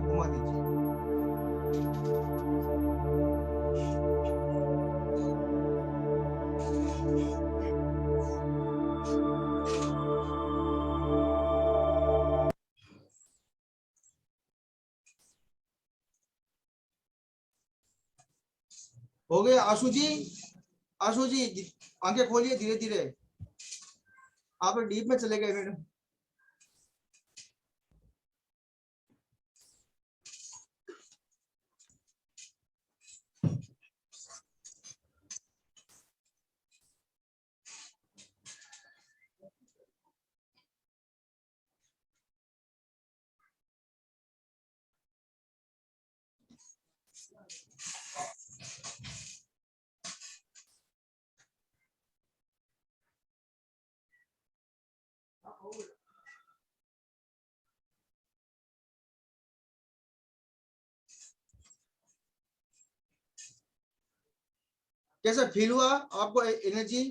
घुमा दीजिए। हो गए आशु जी? आशु जी आंखें खोलिए धीरे धीरे, आप डीप में चले गए मैडम। कैसा फील हुआ आपको एनर्जी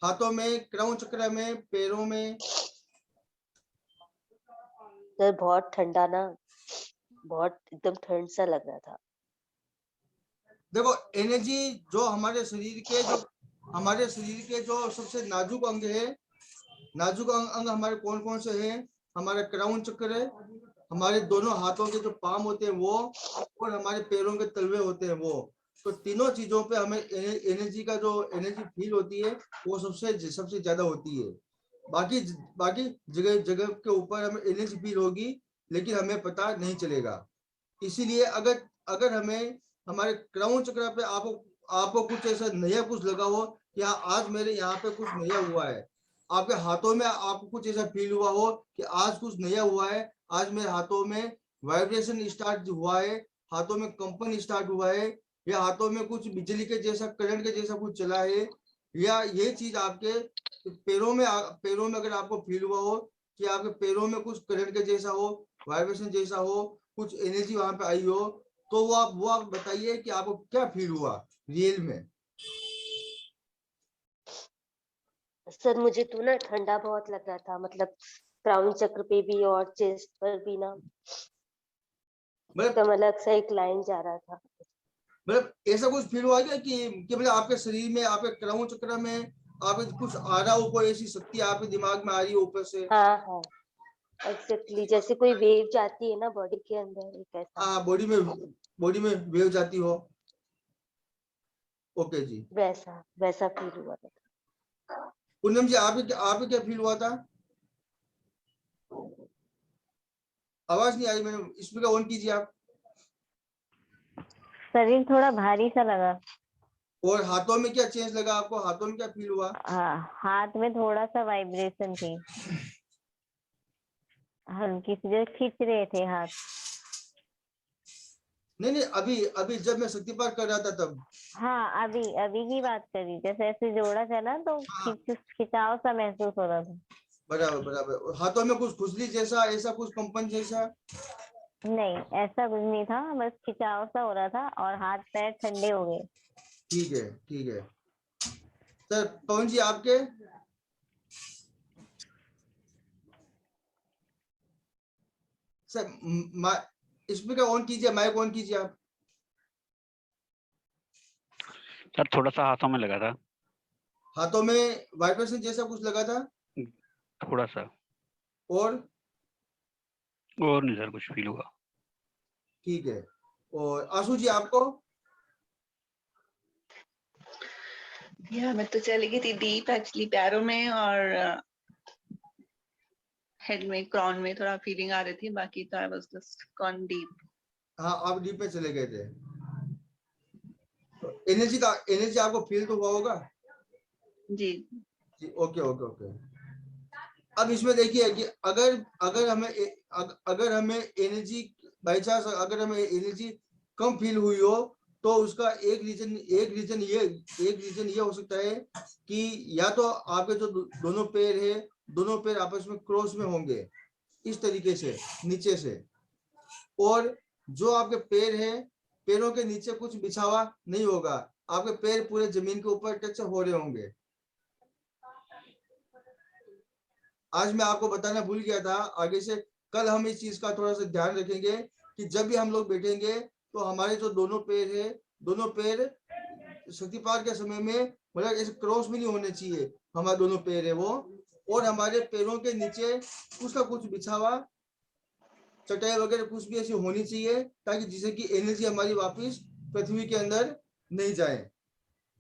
हाथों में, क्राउन चक्र में, पैरों में? सर बहुत ठंडा ना, बहुत एकदम ठंड सा लग रहा था। देखो एनर्जी जो हमारे शरीर के जो सबसे नाजुक अंग है, नाजुक अंग हमारे कौन कौन से हैं? हमारा क्राउन चक्र है, हमारे दोनों हाथों के जो पाम होते हैं वो, और हमारे पैरों के तलवे होते हैं वो। तो तीनों चीजों पे हमें एनर्जी का जो एनर्जी फील होती है वो सबसे ज्यादा होती है। बाकी बाकी जगह जगह के ऊपर हमें एनर्जी फील होगी लेकिन हमें पता नहीं चलेगा। इसीलिए अगर अगर हमें हमारे क्राउन चक्र पे आपको कुछ ऐसा नया कुछ लगा हो कि हाँ आज मेरे यहाँ पे कुछ नया हुआ है, आपके हाथों में आपको कुछ ऐसा फील हुआ हो कि आज कुछ नया हुआ है, आज मेरे हाथों में वाइब्रेशन स्टार्ट हुआ है, हाथों में कंपन स्टार्ट हुआ है, या हाथों में कुछ बिजली के जैसा, करंट के जैसा कुछ चला है, या ये चीज आपके पैरों में अगर आपको फील हुआ हो कि आपके पैरों में कुछ करंट के जैसा हो, वाइब्रेशन जैसा हो, कुछ एनर्जी वहां पे आई हो, तो वो आप बताइए कि आपको क्या फील हुआ रियल में। सर मुझे तो ना ठंडा बहुत लग रहा था, मतलब क्राउन चक्र पे भी और चेस्ट पर भी ना एकदम अलग सा एक लाइन जा रहा था। मतलब ऐसा कुछ फील हुआ क्या कि मतलब आपके शरीर में, आपके क्राउन चक्र में आप कुछ आ रहा हो, कोई ऐसी शक्ति आपके दिमाग में आ रही है ऊपर से? हाँ हाँ एग्जैक्टली, जैसे कोई वेव जाती है ना बॉडी के अंदर, एक ऐसा हाँ, बॉडी में वेव जाती हो। ओके जी, वैसा वैसा फील हुआ था। पूनम जी आपके क्या फील हुआ था? आवाज नहीं आई मैंने, स्पीकर ऑन कीजिए आप। शरीर थोड़ा भारी सा लगा। और हाथों में क्या चेंज लगा आपको? हाथों में क्या फील हुआ? हाथ में थोड़ा सा वाइब्रेशन थी, हल्की सी, जो खींच रहे थे हाथ। नहीं अभी अभी जब मैं शक्तिपात कर रहा था तब। हाँ अभी अभी की बात करी, जैसे ऐसे जोड़ा था ना तो हाँ, खिंचाव सा महसूस हो रहा था। बराबर बराबर। हाथों में कुछ खुजली जैसा, ऐसा कुछ कंपन जैसा? नहीं ऐसा कुछ नहीं था, बस खिंचाव सा हो रहा था और हाथ पैर ठंडे हो गए। ठीक है ठीक है। सर पवन जी आपके? सर स्पीकर ऑन कीजिए, माइक ऑन कीजिए आप। सर थोड़ा सा हाथों में लगा था। हाथों में वाइब्रेशन जैसा कुछ लगा था? थोड़ा सा। और नहीं सर, कुछ फील हुआ। ठीक है। और आशु जी आपको? मैं तो चली गई थी डीप एक्चुअली, पैरों में और हेड में, क्रॉन में थोड़ा फीलिंग आ रही थी, बाकी तो I was just gone deep. हाँ, आप डीप में चले गए थे। एनर्जी आपको फील तो हुआ होगा जी जी। Okay okay okay. अब इसमें देखिए कि अगर हमें एनर्जी बाई चांस, अगर हमें एनर्जी कम फील हुई हो तो उसका एक रीजन ये हो सकता है कि या तो आपके जो दोनों पैर है, दोनों पैर आपस में क्रॉस में होंगे इस तरीके से नीचे से, और जो आपके पैर है, पैरों के नीचे कुछ बिछावा नहीं होगा, आपके पैर पूरे जमीन के ऊपर टच हो रहे होंगे। आज मैं आपको बताना भूल गया था, आगे से कल हम इस चीज का थोड़ा सा ध्यान रखेंगे कि जब भी हम लोग बैठेंगे तो हमारे जो दोनों पैर है, दोनों पैर शक्तिपात के समय में मतलब ऐसे क्रॉस भी नहीं होने चाहिए, हमारे दोनों पैर है वो, और हमारे पैरों के नीचे कुछ ना कुछ बिछावा चटाई वगैरह कुछ भी ऐसी होनी चाहिए ताकि जिससे कि एनर्जी हमारी वापस पृथ्वी के अंदर नहीं जाए।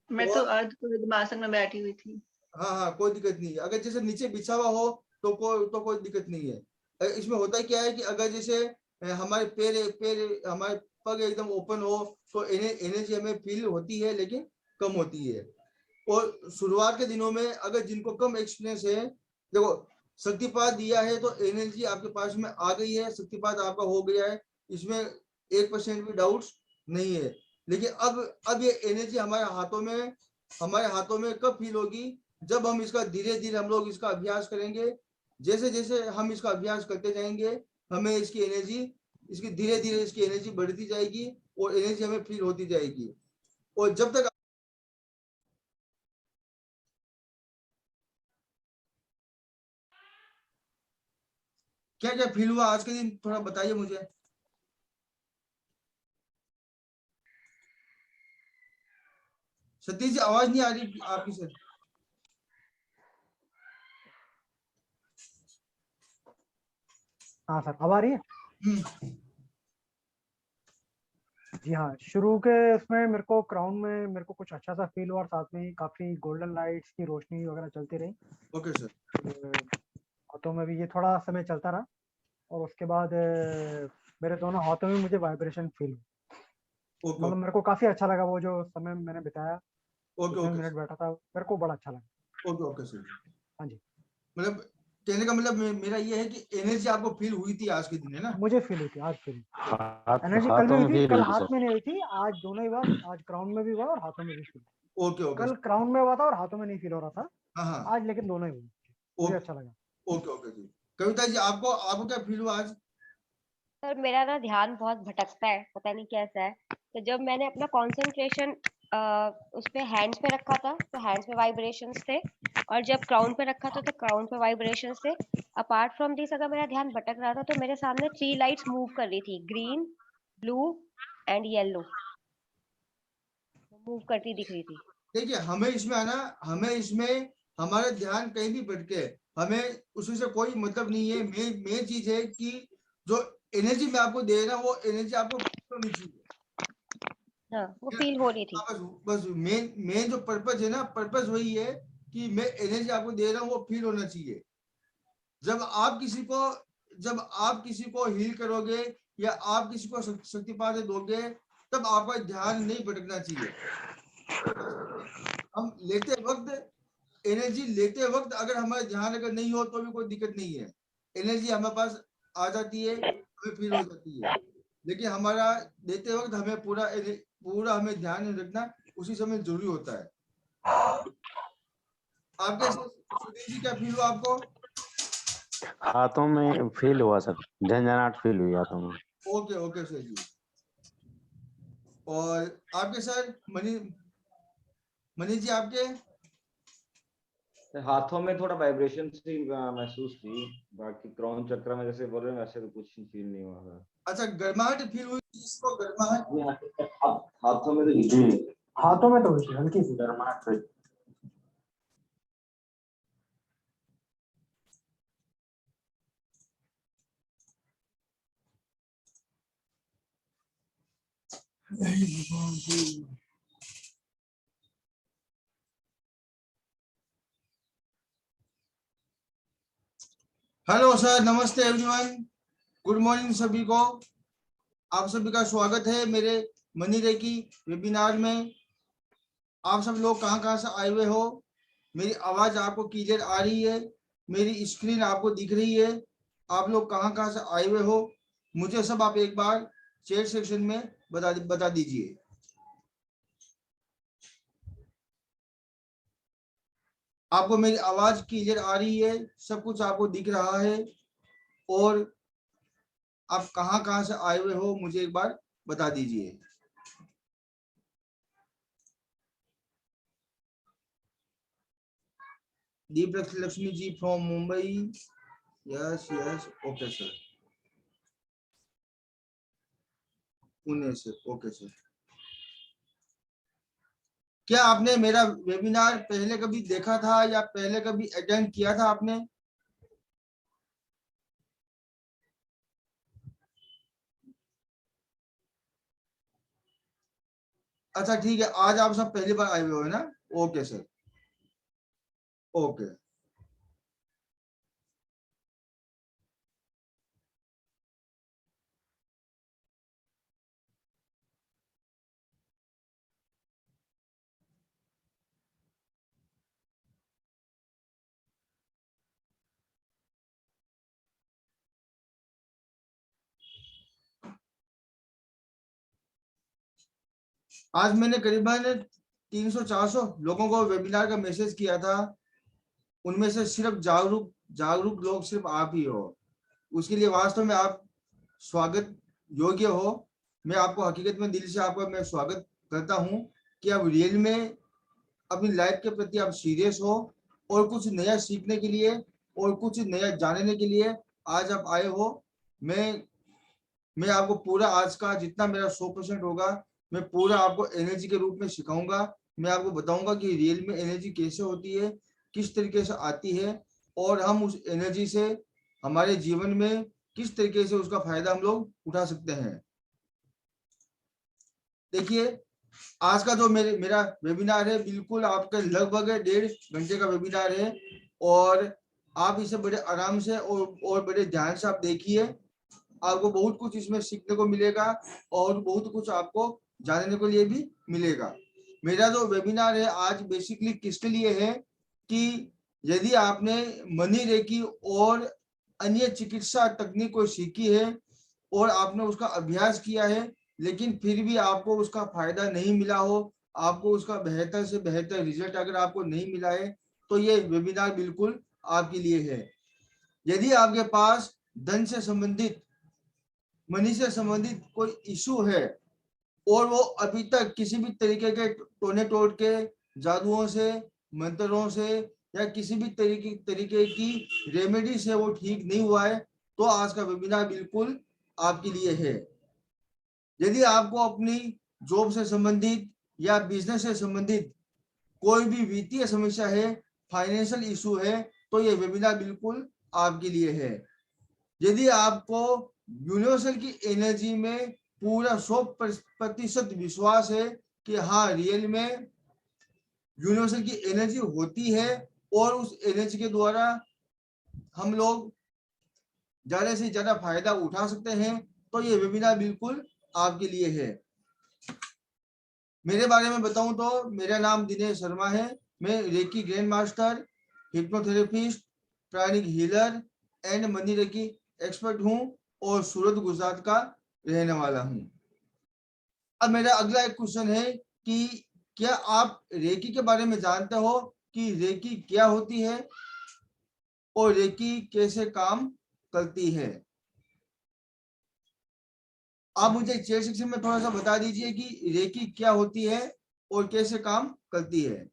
मैं तो अर्ध पद्मासन में बैठी हुई थी। हाँ हाँ, कोई दिक्कत नहीं है, अगर जैसे नीचे बिछा हुआ हो तो कोई दिक्कत नहीं है। इसमें होता क्या है कि अगर जैसे हमारे पैर हमारे पग एकदम ओपन हो तो एनर्जी हमें फील होती है लेकिन कम होती है। और शुरुआत के दिनों में अगर जिनको कम एक्सपीरियंस है, देखो शक्तिपात दिया है तो एनर्जी आपके पास में आ गई है, शक्तिपात आपका हो गया है, इसमें 1% भी डाउट्स नहीं है। लेकिन अब ये एनर्जी हमारे हाथों में कब फील होगी, जब हम इसका धीरे धीरे हम लोग इसका अभ्यास करेंगे। जैसे जैसे हम इसका अभ्यास करते जाएंगे हमें इसकी धीरे धीरे इसकी एनर्जी बढ़ती जाएगी और एनर्जी हमें फील होती जाएगी। और जब तक क्या क्या फील हुआ आज के दिन थोड़ा बताइए मुझे। सतीश जी आवाज नहीं आ रही आपकी सर। हाँ सर, अब आ रही है? जी हाँ, शुरू के उसमें मेरे को क्राउन में मेरे को कुछ अच्छा सा फील हुआ और साथ में ही काफी गोल्डन लाइट्स की रोशनी वगैरह चलती रही। Okay sir. हाथों में भी ये थोड़ा समय चलता रहा और उसके बाद मेरे दोनों हाथों में मुझे वाइब्रेशन फील हुआ। ओके मतलब मेरे को काफी अच्छा लगा वो जो समय मैंने बिताया, ओके जितने ओके मिनट बैठा था मेरे को बड़ा अच्छा लगा। Okay okay sir. हाँ जी, मतलब कहने का मतलब मेरा ये है कि एनर्जी आपको फील हुई थी आज के दिन, है ना? मुझे फील हुई थी, आज फील हुई। एनर्जी कल हाथों भी में हुई थी, फील कल हुई थी हाथ सर। में नहीं हुई थी, आज दोनों ही हुआ, आज क्राउन में भी हुआ और हाथों में भी फील। ओके ओके कल क्राउन में हुआ था और हाथों में नहीं फील हो रहा था, हाँ हाँ आज लेकिन दोनों ही हुए, मुझे अच्छा लगा। ओके ओके जी। कविता जी आपको क्या फील हुआ आज? सर मेरा ना ध्यान बहुत भटकता है, पता नहीं कैसा है। तो जब मैंने अपना कंसंट्रेशन उस पे हैंड्स पे रखा था तो हैंड्स पे वाइब्रेशंस थे, और जब क्राउन पे रखा था तो क्राउन पे वाइब्रेशंस थे। अपार्ट फ्रॉम दिस अगर मेरा ध्यान भटक रहा था तो मेरे सामने 3 लाइट्स मूव कर रही थी, green, blue and yellow move करती दिख रही थी। देखिए हमें इसमें हमारा ध्यान कहीं भी भटके, हमें उसमें से कोई मतलब नहीं है। मेन चीज है कि जो एनर्जी मैं आपको दे रहा हूँ वो एनर्जी आपको फील होनी चाहिए। हाँ, वो फील हो रही थी। बस मेन जो पर्पज है ना, पर्पज वही है कि मैं एनर्जी आपको दे रहा हूँ वो फील होना चाहिए। जब आप किसी को हील करोगे या आप किसी को शक्तिपात दोगे तब आपका ध्यान नहीं भटकना चाहिए। हम एनर्जी लेते वक्त अगर हमारा ध्यान अगर नहीं हो तो भी कोई दिक्कत नहीं है, एनर्जी हमारे पास आ जाती है, हमें फील हो जाती है। लेकिन हमारा देते वक्त हमें पूरा हमें ध्यान रखना उसी समय जरूरी होता है। आपके सुधीर जी क्या फील हुआ आपको? हाथों में फील हुआ सर, झंझनाहट फील हुई हाथों में। ओके ओके सर जी। और आपके सर मनीष जी आपके? हाथों में थोड़ा वाइब्रेशन सी महसूस की, बाकी क्राउन चक्र में जैसे बोल रहे हैं वैसे तो कुछ फील नहीं हुआ था। अच्छा, गर्माहट फील हुई इसको? गर्माहट हाथों में तो हाथों में तो हुई थी हल्की सी गर्माहट हुई। हेलो सर, नमस्ते एवरीवन, गुड मॉर्निंग सभी को। आप सभी का स्वागत है मेरे मनी रेकी वेबिनार में। आप सब लोग कहाँ से आए हुए हो? मेरी आवाज आपको क्लियर आ रही है? मेरी स्क्रीन आपको दिख रही है? आप लोग कहाँ से आए हुए हो मुझे सब आप एक बार चैट सेक्शन में बता दीजिए। आपको मेरी आवाज क्लियर आ रही है? सब कुछ आपको दिख रहा है? और आप कहाँ से आए हुए हो मुझे एक बार बता दीजिए। Deep Lakshmi ji from Mumbai, yes okay sir. Pune से। Okay sir. क्या आपने मेरा वेबिनार पहले कभी देखा था या पहले कभी अटेंड किया था आपने? अच्छा ठीक है, आज आप सब पहली बार आए हुए हो ना? Okay sir, okay. आज मैंने करीबन 300-400 लोगों को वेबिनार का मैसेज किया था। उनमें से सिर्फ जागरूक लोग सिर्फ आप ही हो। उसके लिए वास्तव में आप स्वागत योग्य हो। मैं आपको हकीकत में दिल से आपका मैं स्वागत करता हूं कि आप रियल में अपनी लाइफ के प्रति आप सीरियस हो और कुछ नया सीखने के लिए और कुछ नया जानने के लिए आज आप आए हो। मैं आपको पूरा आज का जितना मेरा 100% होगा, मैं पूरा आपको एनर्जी के रूप में सिखाऊंगा। मैं आपको बताऊंगा कि रियल में एनर्जी कैसे होती है, किस तरीके से आती है और हम उस एनर्जी से हमारे जीवन में किस तरीके से उसका फायदा हम लोग उठा सकते हैं। देखिए, आज का जो मेरा वेबिनार है बिल्कुल आपके लगभग 1.5 घंटे का वेबिनार है और आप इसे बड़े आराम से और बड़े ध्यान से आप देखिए। आपको बहुत कुछ इसमें सीखने को मिलेगा और बहुत कुछ आपको जानने को लिए भी मिलेगा। मेरा जो वेबिनार है आज बेसिकली किसके लिए है कि यदि आपने मनी रेकी और अन्य चिकित्सा तकनीक को सीखी है और आपने उसका अभ्यास किया है लेकिन फिर भी आपको उसका फायदा नहीं मिला हो, आपको उसका बेहतर से बेहतर रिजल्ट अगर आपको नहीं मिला है, तो ये वेबिनार बिल्कुल आपके लिए है। यदि आपके पास धन से संबंधित, मनी से संबंधित कोई इशू है और वो अभी तक किसी भी तरीके के टोने टोटके, जादुओं से, मंत्रों से या किसी भी तरीके की रेमेडी से वो ठीक नहीं हुआ है, तो आज का वेबिनार बिल्कुल आपके लिए है। यदि आपको अपनी जॉब से संबंधित या बिजनेस से संबंधित कोई भी वित्तीय समस्या है, फाइनेंशियल इशू है, तो ये वेबिनार बिल्कुल आपके लिए है। यदि आपको यूनिवर्सल की एनर्जी में पूरा 100% विश्वास है कि हाँ रियल में यूनिवर्सल की एनर्जी होती है और उस एनर्जी के द्वारा हम लोग ज्यादा से ज्यादा फायदा उठा सकते हैं, तो ये वेबिनार बिल्कुल आपके लिए है। मेरे बारे में बताऊं तो मेरा नाम दिनेश शर्मा है। मैं reiki grand master, hypnotherapist, pranic healer and money reiki expert हूं और सूरत गुजरात का रहने वाला हूं। अब मेरा अगला एक क्वेश्चन है कि क्या आप रेकी के बारे में जानते हो कि रेकी क्या होती है और रेकी कैसे काम करती है? आप मुझे चैट सेक्शन में थोड़ा सा बता दीजिए कि रेकी क्या होती है और कैसे काम करती है।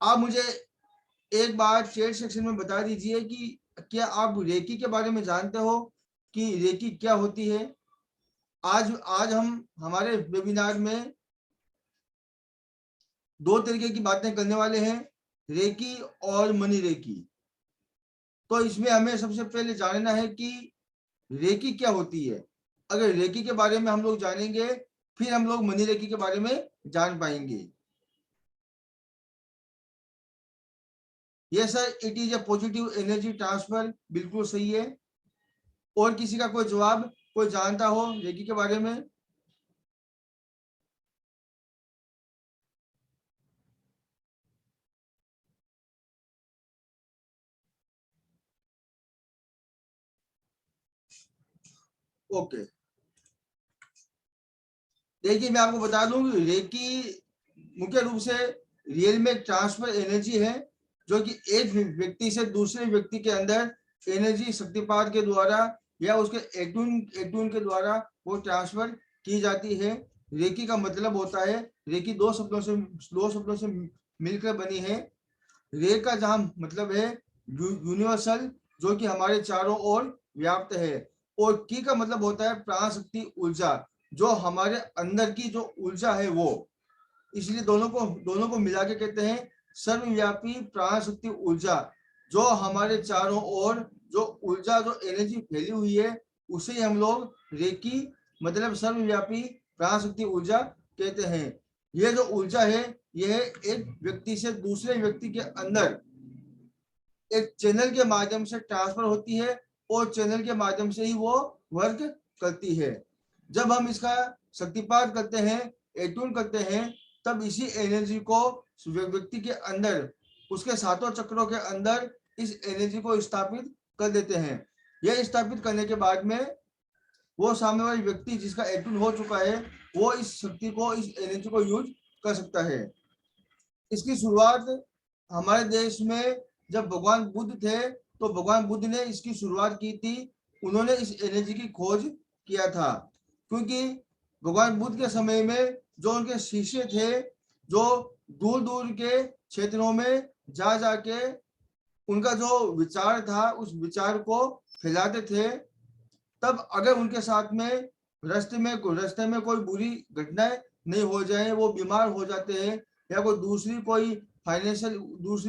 आप मुझे एक बार चैट सेक्शन में बता दीजिए कि क्या आप रेकी के बारे में जानते हो कि रेकी क्या होती है। आज हम हमारे वेबिनार में 2 तरीके की बातें करने वाले हैं, रेकी और मनी रेकी। तो इसमें हमें सबसे पहले जानना है कि रेकी क्या होती है। अगर रेकी के बारे में हम लोग जानेंगे फिर हम लोग मनी रेकी के बारे में जान पाएंगे। Yes sir, it is a positive energy transfer, बिल्कुल सही है। और किसी का कोई जवाब, कोई जानता हो रेकी के बारे में? ओके, देखिए मैं आपको बता दूं कि रेकी मुख्य रूप से रियल में ट्रांसफर एनर्जी है जो कि एक व्यक्ति से दूसरे व्यक्ति के अंदर एनर्जी शक्तिपात के द्वारा या उसके एटून के द्वारा वो ट्रांसफर की जाती है। रेकी का मतलब होता है, रेकी दो शब्दों से मिलकर बनी है। रे का जहां मतलब है यूनिवर्सल, जो कि हमारे चारों ओर व्याप्त है। और की का मतलब होता है प्राण शक्ति ऊर्जा, जो हमारे अंदर की जो ऊर्जा है वो, इसलिए दोनों को मिला के कहते हैं सर्वव्यापी प्राण शक्ति ऊर्जा। जो हमारे चारों ओर जो ऊर्जा जो एनर्जी फैली हुई है उसे हम लोग रेकी मतलब सर्वव्यापी प्राण शक्ति ऊर्जा कहते हैं। यह जो ऊर्जा है यह एक व्यक्ति से दूसरे व्यक्ति के अंदर एक चैनल के माध्यम से ट्रांसफर होती है और चैनल के माध्यम से ही वो वर्क करती है। जब हम इसका शक्तिपात करते हैं, एट्यून करते हैं, तब इसी एनर्जी को व्यक्ति के अंदर, उसके सातों चक्रों के अंदर इस एनर्जी को स्थापित कर देते हैं। यह स्थापित करने के बाद में वो सामने वाले व्यक्ति जिसका एट्यून हो चुका है वो इस शक्ति को, इस एनर्जी को यूज कर सकता है। इसकी शुरुआत हमारे देश में जब भगवान बुद्ध थे तो भगवान बुद्ध ने इसकी शुरुआत की थी। उन्होंने इस एनर्जी की खोज किया था, क्योंकि भगवान बुद्ध के समय में जो उनके शिष्य थे, जो दूर दूर के क्षेत्रों में जा जाके उनका जो विचार था उस विचार को फैलाते थे, तब अगर उनके साथ में रास्ते में कोई बुरी घटनाएं नहीं हो जाए, वो बीमार हो जाते हैं या कोई दूसरी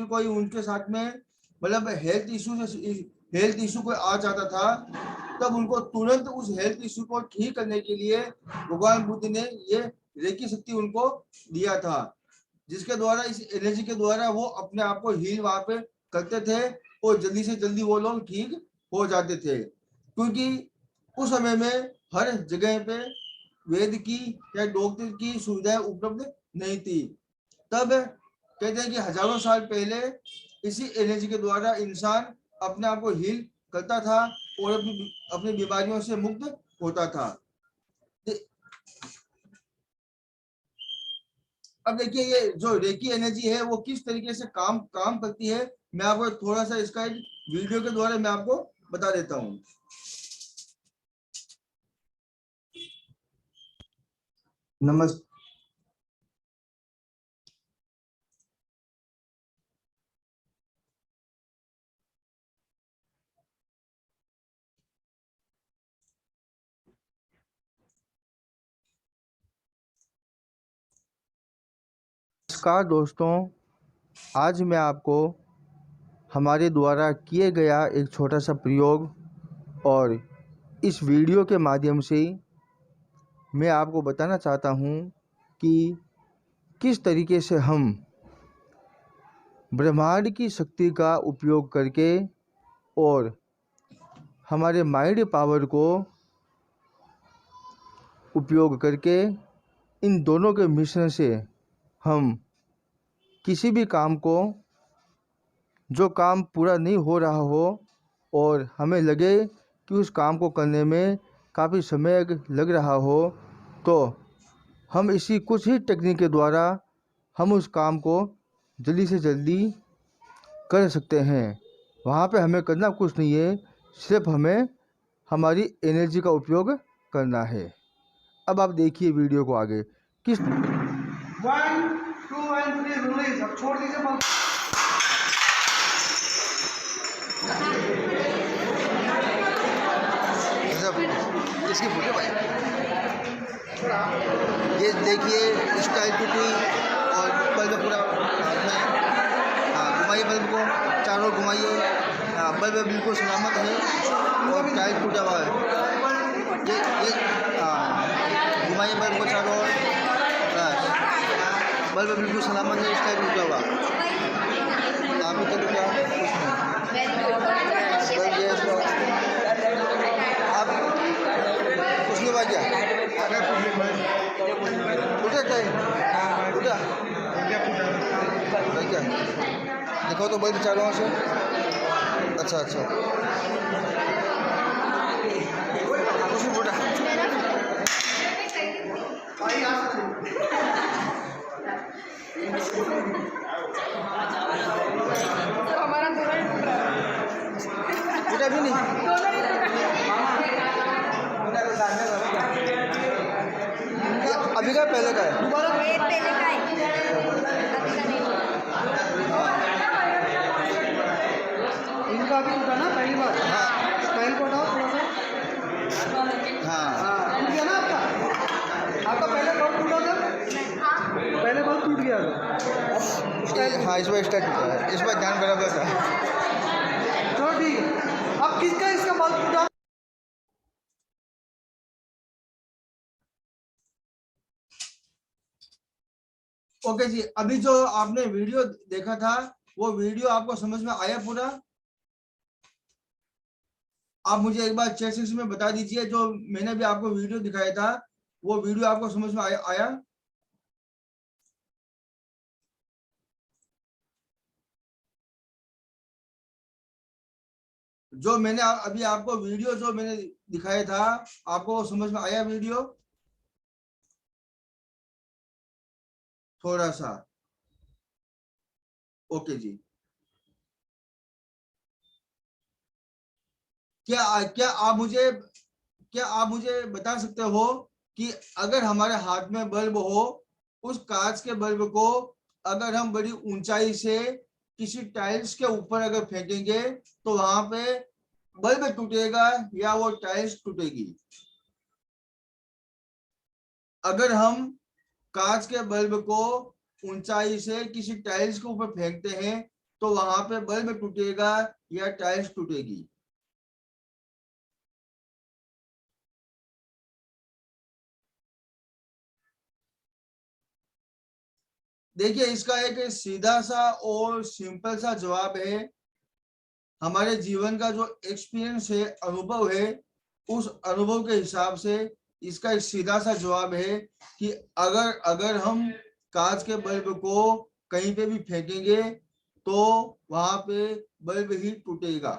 कोई उनके साथ में मतलब हेल्थ इशू कोई आ जाता था, तब उनको तुरंत उस हेल्थ इशू को ठीक करने के लिए भगवान बुद्ध ने ये रेकी शक्ति उनको दिया था, जिसके द्वारा इस एनर्जी के द्वारा वो अपने आप को हील वहां पे करते थे और जल्दी से जल्दी वो लोग ठीक हो जाते थे। क्योंकि उस समय में हर जगह पे वेद की या डॉक्टर की सुविधाएं उपलब्ध नहीं थी। तब कहते हैं कि हजारों साल पहले इसी एनर्जी के द्वारा इंसान अपने आप को हील करता था और अपनी बीमारियों से मुक्त होता था। अब देखिए ये जो रेकी एनर्जी है वो किस तरीके से काम करती है, मैं आपको थोड़ा सा इसका एक वीडियो के द्वारा मैं आपको बता देता हूँ। नमस्कार। नमस्कार दोस्तों, आज मैं आपको हमारे द्वारा किए गया एक छोटा सा प्रयोग और इस वीडियो के माध्यम से मैं आपको बताना चाहता हूँ कि किस तरीके से हम ब्रह्मांड की शक्ति का उपयोग करके और हमारे माइंड पावर को उपयोग करके इन दोनों के मिश्रण से हम किसी भी काम को, जो काम पूरा नहीं हो रहा हो और हमें लगे कि उस काम को करने में काफ़ी समय लग रहा हो, तो हम इसी कुछ ही टेक्निक के द्वारा हम उस काम को जल्दी से जल्दी कर सकते हैं। वहाँ पे हमें करना कुछ नहीं है, सिर्फ हमें हमारी एनर्जी का उपयोग करना है। अब आप देखिए वीडियो को आगे किस 1 2 and 3 रिलीज। अब छोड़ दीजिए बंद। इसकी फोटो भाई ये देखिए स्टाइल टूटी और बल्ब पूरा घुमाइए, बल्ब को चारों घुमाइए, बल्ब बिल्कुल सलामत है और टाइल टूटा हुआ है। ये घुमाइए बल्ब को चारों ओर, बल्ब बिल्कुल सलामत है, स्टाइल टूटा हुआ आप तो टूटा आप कुछ नहीं बात क्या देखो तो बल्ब चारों से। अच्छा कुछ नहीं फूटा। फूटा भी नहीं, अभी का पहले का है। हाँ टूट गया ना आपका पहले बल्ब टूटा था, पहले बल्ब टूट गया था। हाँ इस बार एक्स्ट्रा टूटा है, इस बार ध्यान बराबर था। चलो ठीक है, अब किसका इसका बल्ब टूटा? ओके जी, अभी जो आपने वीडियो देखा था वो वीडियो आपको समझ में आया पूरा? आप मुझे एक बार चैट सेक्शन में बता दीजिए, जो मैंने भी आपको वीडियो दिखाया था वो वीडियो आपको समझ में आया? जो मैंने अभी आपको वीडियो जो मैंने दिखाया था आपको समझ में आया वीडियो? थोड़ा सा। ओके जी, क्या आप मुझे बता सकते हो कि अगर हमारे हाथ में बल्ब हो, उस कांच के बल्ब को अगर हम बड़ी ऊंचाई से किसी टाइल्स के ऊपर अगर फेंकेंगे तो वहां पे बल्ब टूटेगा या वो टाइल्स टूटेगी? अगर हम कांच के बल्ब को ऊंचाई से किसी टाइल्स के ऊपर फेंकते हैं तो वहां पे बल्ब टूटेगा या टाइल्स टूटेगी? देखिए, इसका एक सीधा सा और सिंपल सा जवाब है। हमारे जीवन का जो एक्सपीरियंस है, अनुभव है, उस अनुभव के हिसाब से इसका एक सीधा सा जवाब है कि अगर हम कांच के बल्ब को कहीं पे भी फेंकेंगे तो वहां पे बल्ब ही टूटेगा।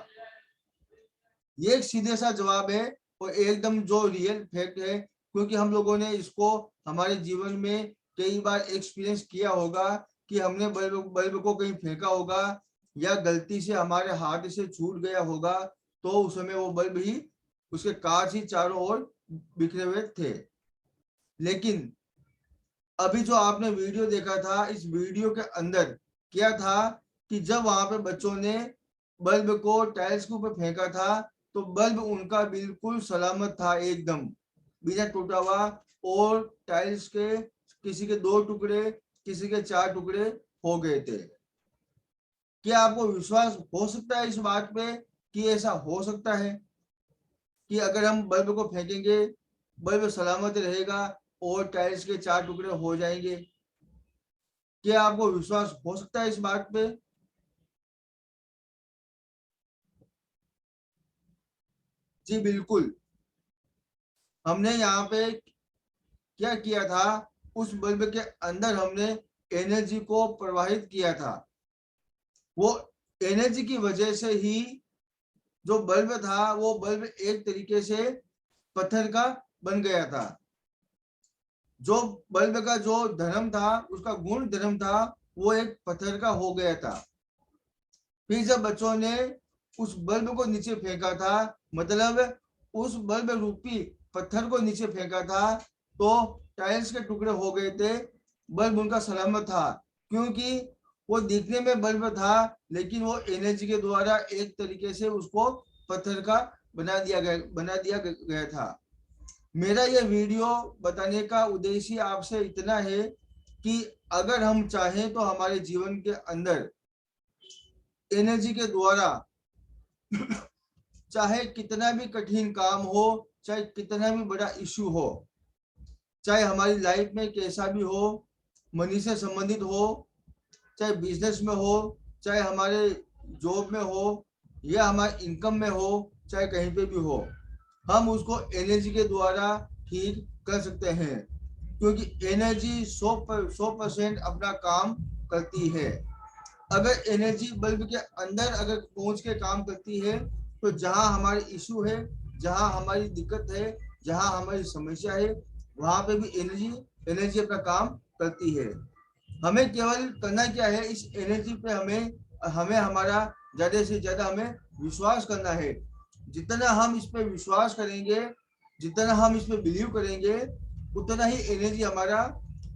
ये एक सीधे सा जवाब है और एकदम जो रियल फैक्ट है, क्योंकि हम लोगों ने इसको हमारे जीवन में कई बार एक्सपीरियंस किया होगा कि हमने बल्ब को कहीं फेंका होगा या गलती से हमारे हाथ से छूट गया होगा, तो उस समय वो बल्ब ही, उसके कांच ही चारों ओर बिखरे हुए थे। लेकिन अभी जो आपने वीडियो देखा था, इस वीडियो के अंदर क्या था कि जब वहां पे बच्चों ने बल्ब को टाइल्स के ऊपर फेंका था तो बल्ब उनका बिल्कुल सलामत था, एकदम बिना टूटा हुआ, और टाइल्स के किसी के 2 टुकड़े, किसी के 4 टुकड़े हो गए थे। क्या आपको विश्वास हो सकता है इस बात पे कि ऐसा हो सकता है कि अगर हम बल्ब को फेंकेंगे बल्ब सलामत रहेगा और टाइल्स के 4 टुकड़े हो जाएंगे? क्या आपको विश्वास हो सकता है इस बात पे? जी बिल्कुल। हमने यहाँ पे क्या किया था, उस बल्ब के अंदर हमने एनर्जी को प्रवाहित किया था। वो एनर्जी की वजह से ही जो बल्ब था वो बल्ब एक तरीके से पत्थर का बन गया था। जो बल्ब का जो धर्म था, उसका गुण धर्म था, वो एक पत्थर का हो गया था। फिर जब बच्चों ने उस बल्ब को नीचे फेंका था, मतलब उस बल्ब रूपी पत्थर को नीचे फेंका था, तो टाइल्स के टुकड़े हो गए थे, बल्ब उनका सलामत था, क्योंकि वो दिखने में बल्ब था लेकिन वो एनर्जी के द्वारा एक तरीके से उसको पत्थर का बना दिया गया था। मेरा ये वीडियो बताने का उद्देश्य आपसे इतना है कि अगर हम चाहें तो हमारे जीवन के अंदर एनर्जी के द्वारा चाहे कितना भी कठिन काम हो, चाहे कितना भी बड़ा इश्यू हो, चाहे हमारी लाइफ में कैसा भी हो, मनी से संबंधित हो, चाहे बिजनेस में हो, चाहे हमारे जॉब में हो या हमारे इनकम में हो, चाहे कहीं पे भी हो, हम उसको एनर्जी के द्वारा ठीक कर सकते हैं, क्योंकि एनर्जी 100% अपना काम करती है। अगर एनर्जी बल्ब के अंदर अगर पहुंच के काम करती है तो जहां हमारी इशू है, जहां हमारी दिक्कत है, जहां हमारी समस्या है, वहां पे भी एनर्जी अपना काम करती है। हमें केवल करना क्या है, इस एनर्जी पे हमें हमारा ज्यादा से ज्यादा हमें विश्वास करना है। जितना हम इस पे विश्वास करेंगे, जितना हम इस पे बिलीव करेंगे, उतना ही एनर्जी हमारा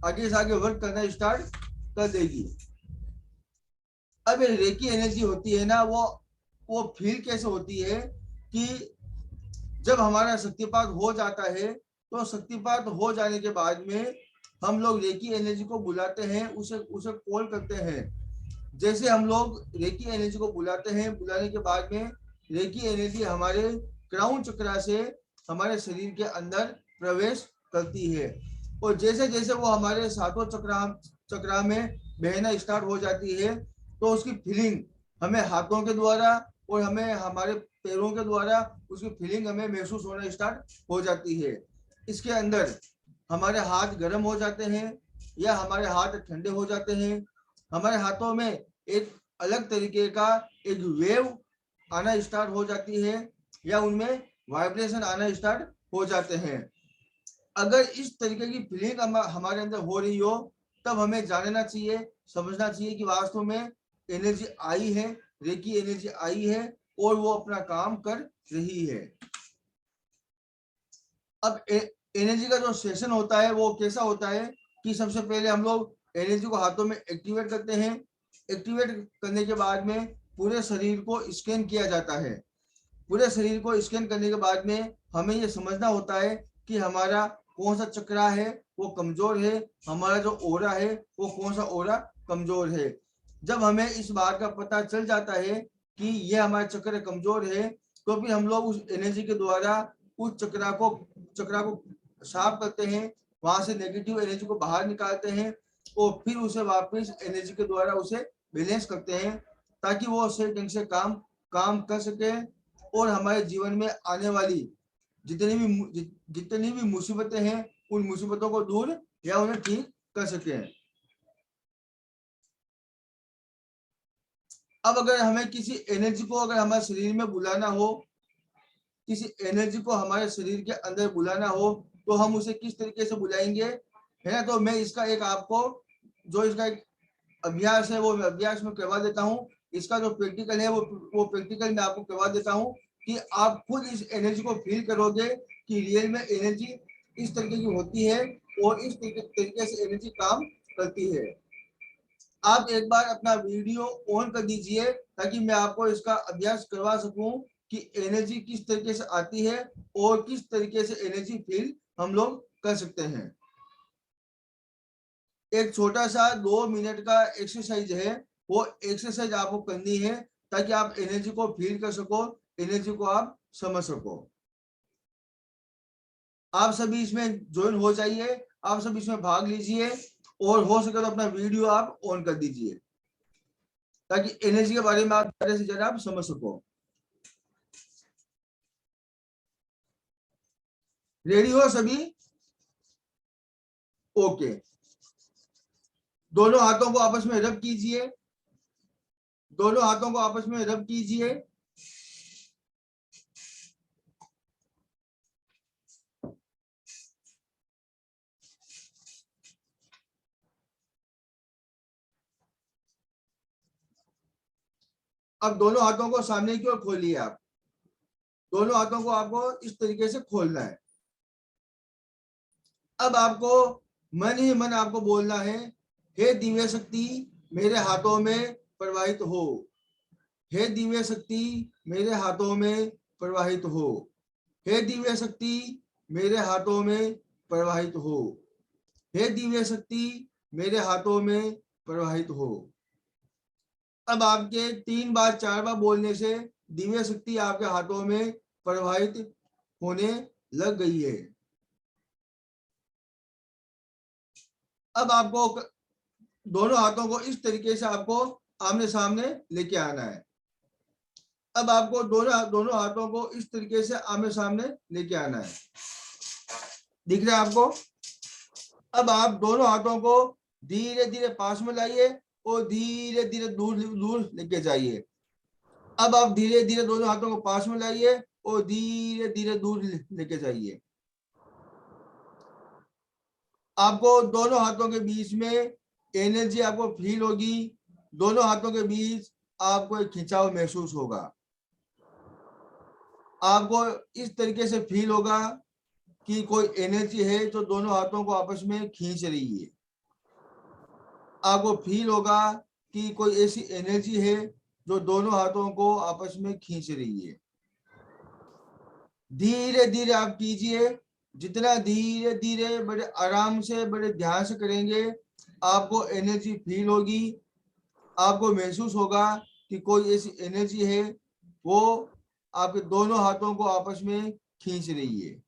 आगे से आगे वर्क करना स्टार्ट कर देगी। अब रेकी एनर्जी होती है ना, वो फील कैसे होती है कि जब हमारा शक्तिपात हो जाता है तो शक्तिपात हो जाने के बाद में हम लोग रेकी एनर्जी को बुलाते हैं, उसे उसे कॉल करते हैं। जैसे हम लोग रेकी एनर्जी को बुलाते हैं, बुलाने के बाद में रेकी एनर्जी हमारे क्राउन चक्रा से हमारे शरीर के अंदर प्रवेश करती है, और जैसे जैसे वो हमारे सातों चक्रा में बहना स्टार्ट हो जाती है तो उसकी फीलिंग हमें हाथों के द्वारा और हमें हमारे पैरों के द्वारा उसकी फीलिंग हमें महसूस होना स्टार्ट हो जाती है। इसके अंदर हमारे हाथ गर्म हो जाते हैं या हमारे हाथ ठंडे हो जाते हैं। हमारे हाथों में एक अलग तरीके का एक वेव आना स्टार्ट हो जाती है या उनमें वाइब्रेशन आना स्टार्ट हो जाते हैं। अगर इस तरीके की फीलिंग हमारे अंदर हो रही हो तब हमें जानना चाहिए, समझना चाहिए कि वास्तव में एनर्जी आई है, रेकी एनर्जी आई है और वो अपना काम कर रही है। अब एनर्जी का जो सेशन होता है वो कैसा होता है कि सबसे पहले हम लोग एनर्जी को हाथों में एक्टिवेट करते हैं। एक्टिवेट करने के बाद में पूरे शरीर को स्कैन किया जाता है। पूरे शरीर को स्कैन करने के बाद में हमें ये समझना होता है कि हमारा कौन सा चक्रा है वो कमजोर है, हमारा जो ओरा है वो कौन सा ओरा कमजोर है। जब हमें इस बात का पता चल जाता है कि ये हमारा चक्र कमजोर है तो फिर हम लोग उस एनर्जी के द्वारा उस चक्रा को साफ करते हैं, वहां से नेगेटिव एनर्जी को बाहर निकालते हैं और फिर उसे वापस एनर्जी के द्वारा उसे बैलेंस करते हैं ताकि वो सही ढंग से काम कर सके और हमारे जीवन में आने वाली जितनी भी मुसीबतें हैं उन मुसीबतों को दूर या उन्हें ठीक कर सके। अब अगर हमें किसी एनर्जी को अगर हमारे शरीर में बुलाना हो, किसी एनर्जी को हमारे शरीर के अंदर बुलाना हो तो हम उसे किस तरीके से बुलाएंगे, है ना। तो मैं इसका एक आपको जो इसका एक अभ्यास है वो अभ्यास में करवा देता हूँ। इसका जो प्रैक्टिकल है वो प्रैक्टिकल मैं आपको करवा देता हूँ कि आप खुद इस एनर्जी को फील करोगे कि रियल में एनर्जी इस तरीके की होती है और इस तरीके से एनर्जी काम करती है। आप एक बार अपना वीडियो ऑन कर दीजिए ताकि मैं आपको इसका अभ्यास करवा सकूं कि एनर्जी किस तरीके से आती है और किस तरीके से एनर्जी फील हम लोग कर सकते हैं। एक छोटा सा 2 मिनट का एक्सरसाइज है, वो एक्सरसाइज आपको करनी है ताकि आप एनर्जी को फील कर सको, एनर्जी को आप समझ सको। आप सभी इसमें ज्वाइन हो जाइए, आप सभी इसमें भाग लीजिए और हो सके तो अपना वीडियो आप ऑन कर दीजिए ताकि एनर्जी के बारे में आप ज्यादा से ज्यादा आप समझ सको। रेडी हो सभी? ओके, दोनों हाथों को आपस में रब कीजिए, दोनों हाथों को आपस में रब कीजिए। अब दोनों हाथों को सामने की ओर खोलिए। आप दोनों हाथों को आपको इस तरीके से खोलना है। अब आपको मन ही मन आपको बोलना है, हे दिव्य शक्ति मेरे हाथों में प्रवाहित हो, हे दिव्य शक्ति मेरे हाथों में प्रवाहित हो, हे दिव्य शक्ति मेरे हाथों में प्रवाहित हो, हे दिव्य शक्ति मेरे हाथों में प्रवाहित हो। अब आपके 3 बार 4 बार बोलने से दिव्य शक्ति आपके हाथों में प्रवाहित होने लग गई है। अब आपको दोनों हाथों को इस तरीके से आपको आमने सामने लेके आना है। अब आपको दोनों हाथों को इस तरीके से आमने सामने लेके आना है। दिख रहा है आपको? अब आप दोनों हाथों को धीरे धीरे पास में लाइए और धीरे धीरे दूर दूर लेके जाइए। अब आप धीरे धीरे दोनों हाथों को पास में लाइए और धीरे धीरे दूर लेके जाइए। आपको दोनों हाथों के बीच में एनर्जी आपको फील होगी, दोनों हाथों के बीच आपको एक खिंचाव महसूस होगा। आपको इस तरीके से फील होगा कि कोई एनर्जी है जो दोनों हाथों को आपस में खींच रही है। आपको फील होगा कि कोई ऐसी एनर्जी है जो दोनों हाथों को आपस में खींच रही है। धीरे धीरे आप कीजिए। जितना धीरे धीरे बड़े आराम से बड़े ध्यान से करेंगे आपको एनर्जी फील होगी। आपको महसूस होगा कि कोई ऐसी एनर्जी है वो आपके दोनों हाथों को आपस में खींच रही है।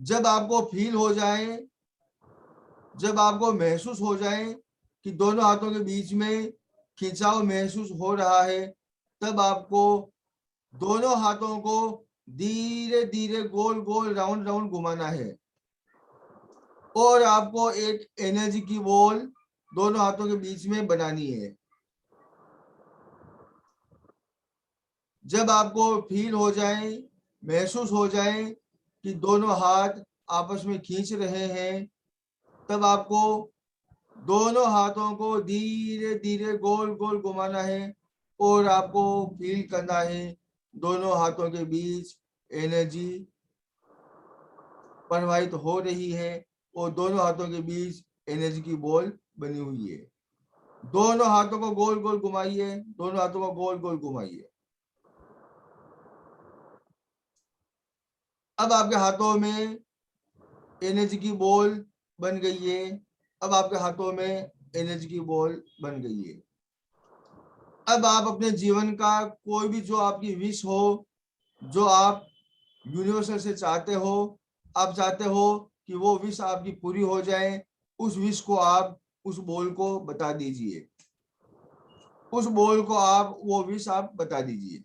जब आपको फील हो जाए, जब आपको महसूस हो जाए कि दोनों हाथों के बीच में खिंचाव महसूस हो रहा है, तब आपको दोनों हाथों को धीरे धीरे गोल गोल राउंड राउंड घुमाना है और आपको एक एनर्जी की बॉल दोनों हाथों के बीच में बनानी है। जब आपको फील हो जाए, महसूस हो जाए कि दोनों हाथ आपस में खींच रहे हैं, तब आपको दोनों हाथों को धीरे धीरे गोल गोल घुमाना है और आपको फील करना है दोनों हाथों के बीच एनर्जी प्रवाहित हो रही है और दोनों हाथों के बीच एनर्जी की बॉल बनी हुई है। दोनों हाथों को गोल गोल घुमाइए, दोनों हाथों को गोल गोल घुमाइए। अब आपके हाथों में एनर्जी की बॉल बन गई है। अब आपके हाथों में एनर्जी की बॉल बन गई है। अब आप अपने जीवन का कोई भी जो आपकी विश हो, जो आप यूनिवर्सल से चाहते हो, आप चाहते हो कि वो विश आपकी पूरी हो जाए, उस विश को आप उस बॉल को बता दीजिए। उस बॉल को आप वो विश आप बता दीजिए।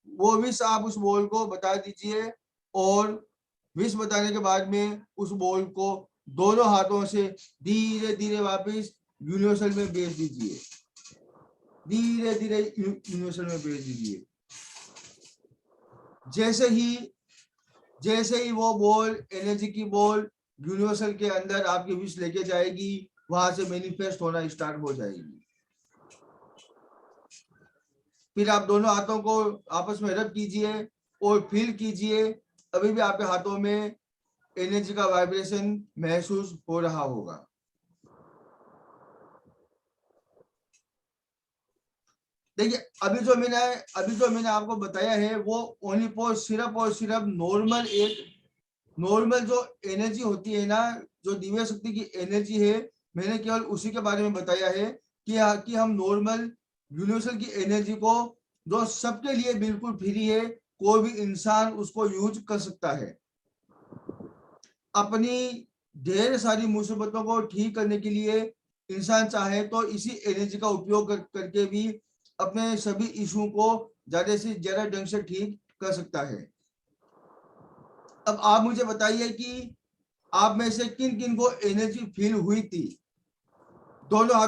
वो विश आप उस बॉल को बता दीजिए और विश बताने के बाद में उस बॉल को दोनों हाथों से धीरे धीरे वापस यूनिवर्सल में भेज दीजिए। धीरे धीरे यूनिवर्सल में भेज दीजिए। जैसे ही वो बॉल, एनर्जी की बॉल यूनिवर्सल के अंदर आपकी विश लेके जाएगी, वहां से मैनिफेस्ट होना स्टार्ट हो जाएगी। फिर आप दोनों हाथों को आपस में रब कीजिए और फील कीजिए, अभी भी आपके हाथों में एनर्जी का वाइब्रेशन महसूस हो रहा होगा। देखिए, अभी जो मैंने आपको बताया है वो ओनली फॉर सिर्फ और सिर्फ नॉर्मल जो एनर्जी होती है ना, जो दिव्य शक्ति की एनर्जी है, मैंने केवल उसी के बारे में बताया है कि हम नॉर्मल यूनिवर्सल की एनर्जी को, जो सबके लिए बिल्कुल फ्री है, कोई भी इंसान उसको यूज कर सकता है। अपनी ढेर सारी मुसीबतों को ठीक करने के लिए इंसान चाहे तो इसी एनर्जी का उपयोग करके भी अपने सभी इशू को ज्यादा से ज्यादा ढंग से ठीक कर सकता है। अब आप मुझे बताइए कि आप में से किन किन को एनर्जी फील हुई थी? दोनों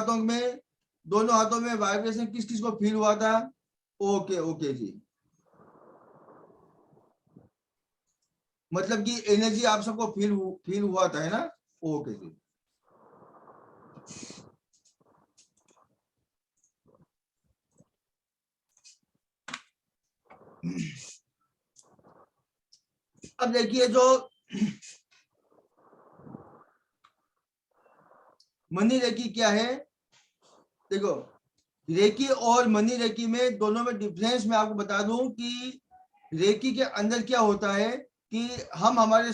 हाथों में वाइब्रेशन किस किस को फील हुआ था? ओके जी, मतलब कि एनर्जी आप सबको फील हुआ था, है ना? ओके जी। अब देखिए, जो मनी रेकी क्या है, देखो, रेकी और मनी रेकी में दोनों में डिफरेंस मैं आपको बता दूं कि रेकी के अंदर क्या होता है कि हम हमारे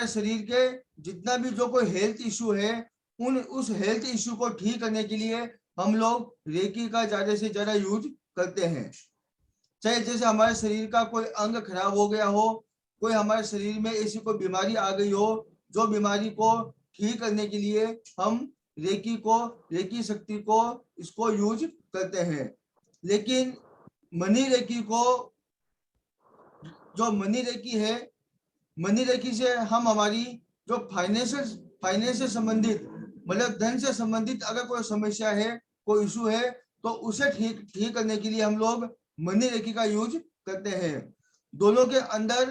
शरीर के जितना भी जो कोई हेल्थ इशू है, उस हेल्थ इशू को ठीक करने के लिए हम लोग रेकी का ज्यादा से ज्यादा यूज करते हैं। चाहे जैसे हमारे शरीर का कोई अंग खराब हो गया हो, कोई हमारे शरीर में ऐसी कोई बीमारी आ गई हो, जो बीमारी को ठीक करने के लिए हम रेकी शक्ति को इसको यूज करते हैं। लेकिन मनी रेकी को, जो मनी रेकी है, मनी रेकी से हम हमारी जो फाइनेंस से संबंधित, मतलब धन से संबंधित अगर कोई समस्या है, कोई इशू है, तो उसे ठीक करने के लिए हम लोग मनी रेकी का यूज करते हैं। दोनों के अंदर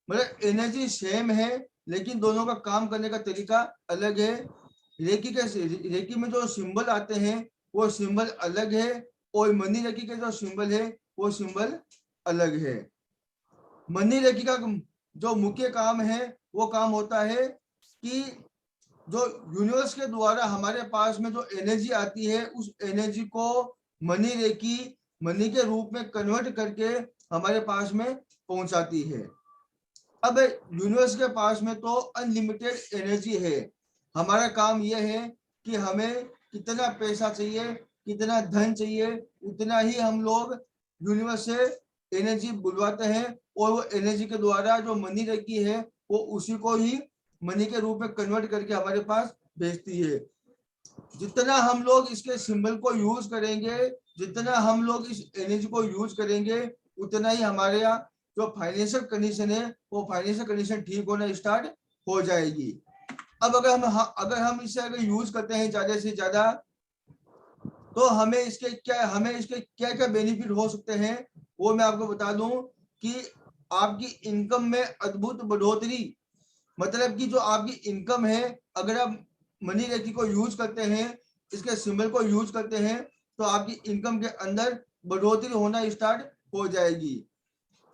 मतलब एनर्जी सेम है, लेकिन दोनों का काम करने का तरीका अलग है। रेकी में जो सिंबल आते हैं वो सिंबल अलग है और मनी रेकी के जो सिंबल है वो सिंबल अलग है। मनी रेकी का जो मुख्य काम है वो काम होता है कि जो यूनिवर्स के द्वारा हमारे पास में जो एनर्जी आती है उस एनर्जी को मनी के रूप में कन्वर्ट करके हमारे पास में पहुंचाती है। अब यूनिवर्स के पास में तो अनलिमिटेड एनर्जी है, हमारा काम यह है कि हमें कितना पैसा चाहिए, कितना धन चाहिए, उतना ही हम लोग यूनिवर्स से एनर्जी बुलवाते हैं और वो एनर्जी के द्वारा जो मनी रखी है वो उसी को ही मनी के रूप में कन्वर्ट करके हमारे पास भेजती है। जितना हम लोग इसके सिंबल को यूज करेंगे, जितना हम लोग इस एनर्जी को यूज करेंगे, उतना ही हमारे यहाँ जो फाइनेंशियल कंडीशन है वो फाइनेंशियल कंडीशन ठीक होना स्टार्ट हो जाएगी। अब अगर हम इसे अगर यूज करते हैं ज्यादा से ज्यादा, तो हमें इसके क्या क्या बेनिफिट हो सकते हैं वो मैं आपको बता दूं कि आपकी इनकम में अद्भुत बढ़ोतरी, मतलब कि जो आपकी इनकम है, अगर आप मनी रेखी को यूज करते हैं, इसके सिंबल को यूज करते हैं, तो आपकी इनकम के अंदर बढ़ोतरी होना स्टार्ट हो जाएगी।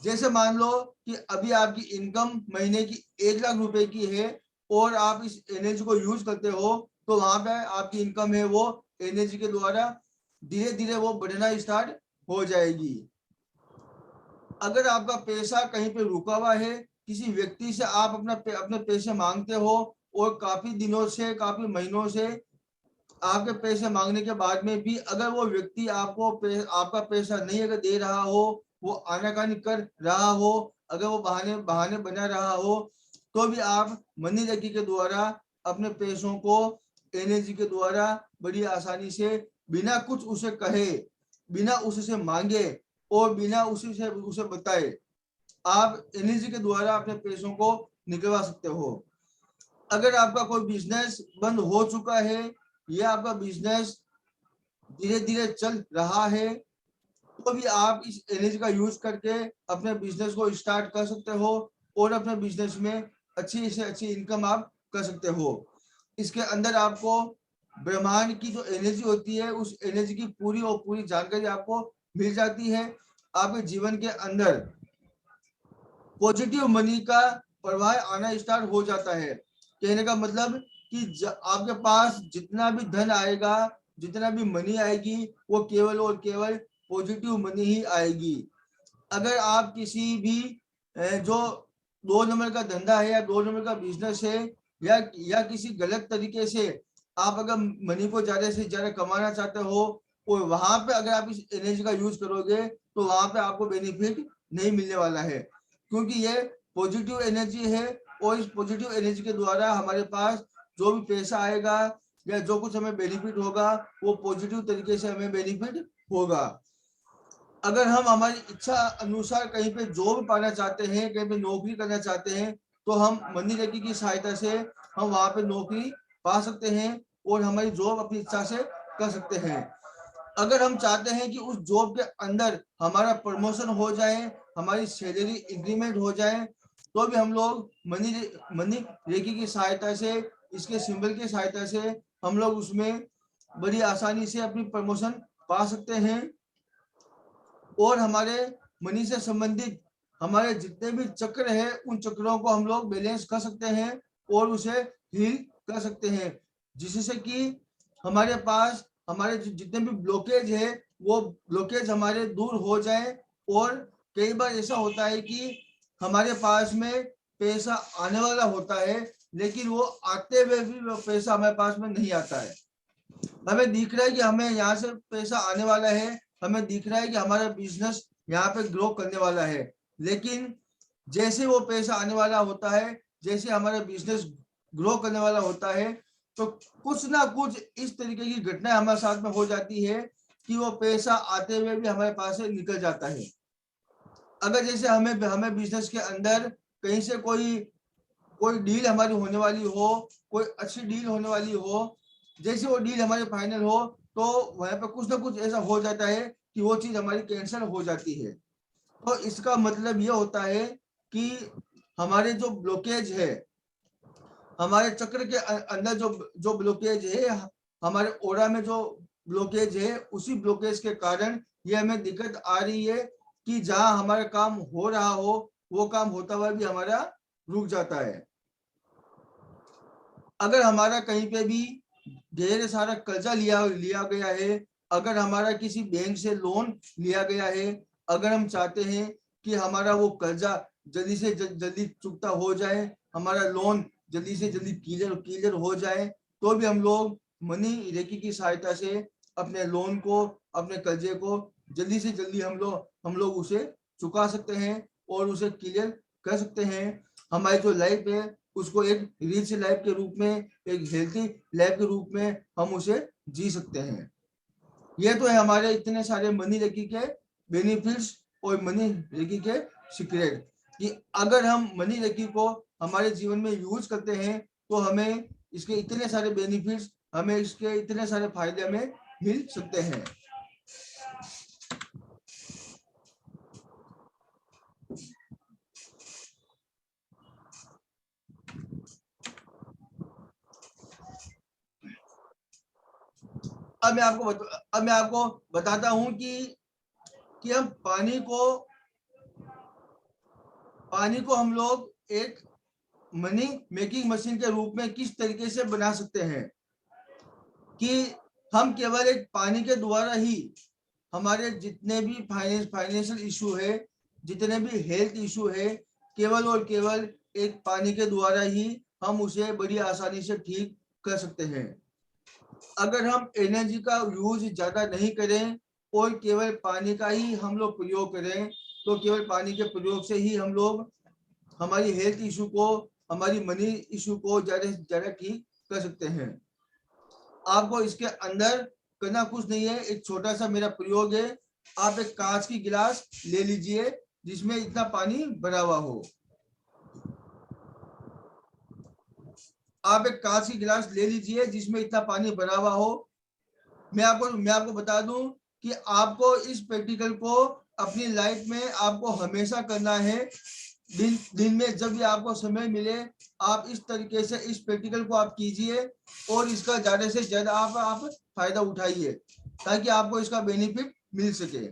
जैसे मान लो कि अभी आपकी इनकम महीने की 1 लाख रुपए की है और आप इस एनर्जी को यूज करते हो, तो वहां पे आपकी इनकम है वो एनर्जी के द्वारा धीरे धीरे वो बढ़ना स्टार्ट हो जाएगी। अगर आपका पैसा कहीं पे रुका हुआ है, किसी व्यक्ति से आप अपने पैसे मांगते हो और काफी दिनों से, काफी महीनों से आपके पैसे मांगने के बाद में भी अगर वो व्यक्ति आपको आपका पैसा नहीं अगर दे रहा हो, वो आनाकानी कर रहा हो, अगर वो बहाने बना रहा हो, तो भी आप मनी रेखी के द्वारा अपने पैसों को एनर्जी के द्वारा बड़ी आसानी से, बिना कुछ उसे कहे, बिना उससे मांगे और बिना उसे बताए, आप एनर्जी के द्वारा अपने पैसों को निकलवा सकते हो। अगर आपका कोई बिजनेस बंद हो चुका है या आपका बिजनेस धीरे धीरे चल रहा है, तो भी आप इस एनर्जी का यूज करके अपने बिजनेस को स्टार्ट कर सकते हो और अपने बिजनेस में अच्छी से अच्छी इनकम आप कर सकते हो। इसके अंदर आपको ब्रह्मांड की जो एनर्जी होती है उस एनर्जी की पूरी और पूरी जानकारी आपको मिल जाती है। आपके जीवन के अंदर पॉजिटिव मनी का प्रवाह आना स्टार्ट हो जाता है। कहने का मतलब कि आपके पास जितना भी धन आएगा, जितना भी मनी आएगी, वो केवल और केवल पॉजिटिव मनी ही आएगी। अगर आप किसी भी जो 2 नंबर का धंधा है या 2 नंबर का बिजनेस है या किसी गलत तरीके से आप अगर मनी को ज्यादा से ज्यादा कमाना चाहते हो और वहां पे अगर आप इस एनर्जी का यूज करोगे, तो वहां पे आपको बेनिफिट नहीं मिलने वाला है, क्योंकि ये पॉजिटिव एनर्जी है और इस पॉजिटिव एनर्जी के द्वारा हमारे पास जो भी पैसा आएगा या जो कुछ हमें बेनिफिट होगा वो पॉजिटिव तरीके से हमें बेनिफिट होगा। अगर हम हमारी इच्छा अनुसार कहीं पे जॉब पाना चाहते हैं, कहीं पे नौकरी करना चाहते हैं, तो हम मनी रेखी की सहायता से हम वहां पे नौकरी पा सकते हैं और हमारी जॉब अपनी इच्छा से कर सकते हैं। अगर हम चाहते हैं कि उस जॉब के अंदर हमारा प्रमोशन हो जाए, हमारी सैलरी इंक्रीमेंट हो जाए, तो भी हम लोग मनी रेखी की सहायता से, इसके सिंबल की सहायता से हम लोग उसमें बड़ी आसानी से अपनी प्रमोशन पा सकते हैं और हमारे मनी से संबंधित हमारे जितने भी चक्र है उन चक्रों को हम लोग बैलेंस कर सकते हैं और उसे हील कर सकते हैं, जिससे कि हमारे पास हमारे जितने भी ब्लॉकेज है वो ब्लॉकेज हमारे दूर हो जाए। और कई बार ऐसा होता है कि हमारे पास में पैसा आने वाला होता है, लेकिन वो आते हुए भी वो पैसा हमारे पास में नहीं आता है। हमें दिख रहा है कि हमें यहाँ से पैसा आने वाला है, हमें दिख रहा है कि हमारा बिजनेस यहाँ पे ग्रो करने वाला है, लेकिन जैसे वो पैसा आने वाला होता है, जैसे हमारा बिजनेस ग्रो करने वाला होता है, तो कुछ ना कुछ इस तरीके की घटना हमारे साथ में हो जाती है कि वो पैसा आते हुए भी हमारे पास से निकल जाता है। अगर जैसे हमें बिजनेस के अंदर कहीं से कोई डील हमारी होने वाली हो, कोई अच्छी डील होने वाली हो, जैसे वो डील हमारी फाइनल हो, तो वहां पे कुछ ना कुछ ऐसा हो जाता है कि वो चीज हमारी कैंसिल हो जाती है। तो इसका मतलब ये होता है कि हमारे जो ब्लॉकेज है, हमारे चक्र के अंदर जो ब्लॉकेज है, हमारे ओरा में जो ब्लॉकेज है, उसी ब्लॉकेज के कारण ये हमें दिक्कत आ रही है कि जहां हमारा काम हो रहा हो वो काम होता हुआ भी हमारा रुक जाता है। अगर हमारा कहीं पे भी ढेर सारा कर्जा लिया गया है, अगर हमारा किसी बैंक से लोन लिया गया है, अगर हम चाहते हैं कि हमारा वो कर्जा जल्दी से जल्दी चुकता हो जाए, हमारा लोन जल्दी से जल्दी क्लियर हो जाए, तो भी हम लोग मनी रेकी की सहायता से अपने लोन को, अपने कर्जे को जल्दी से जल्दी हम लोग उसे चुका सकते हैं और उसे क्लियर कर सकते हैं। हमारी जो लाइफ है उसको एक रिच लाइफ के रूप में, एक हेल्थी लाइफ के रूप में हम उसे जी सकते हैं। ये तो है हमारे इतने सारे मनी रेकी के बेनिफिट्स और मनी रेकी के सीक्रेट, कि अगर हम मनी रेकी को हमारे जीवन में यूज करते हैं तो हमें इसके इतने सारे बेनिफिट्स, हमें इसके इतने सारे फायदे हमें मिल सकते हैं। अब मैं आपको बताता हूं कि हम पानी को हम लोग एक मनी मेकिंग मशीन के रूप में किस तरीके से बना सकते हैं, कि हम केवल एक पानी के द्वारा ही हमारे जितने भी फाइनेंशियल इशू है, जितने भी हेल्थ इशू है, केवल और केवल एक पानी के द्वारा ही हम उसे बड़ी आसानी से ठीक कर सकते हैं। अगर हम एनर्जी का यूज ज्यादा नहीं करें और केवल पानी का ही हम लोग प्रयोग करें, तो केवल पानी के प्रयोग से ही हम लोग हमारी हेल्थ इशू को, हमारी मनी इशू को ज्यादा से ज्यादा ठीक कर सकते हैं। आपको इसके अंदर करना कुछ नहीं है, एक छोटा सा मेरा प्रयोग है। आप एक कांच की गिलास ले लीजिए जिसमें इतना पानी भरा हुआ हो। आप एक कांच की गिलास ले लीजिए जिसमें इतना पानी भरा हुआ हो। मैं आपको बता दूं कि आपको इस प्रैक्टिकल को अपनी लाइफ में आपको हमेशा करना है। दिन में जब भी आपको समय मिले, आप इस तरीके से इस प्रैक्टिकल को आप कीजिए और इसका ज्यादा से ज्यादा आप फायदा उठाइए, ताकि आपको इसका बेनिफिट मिल सके।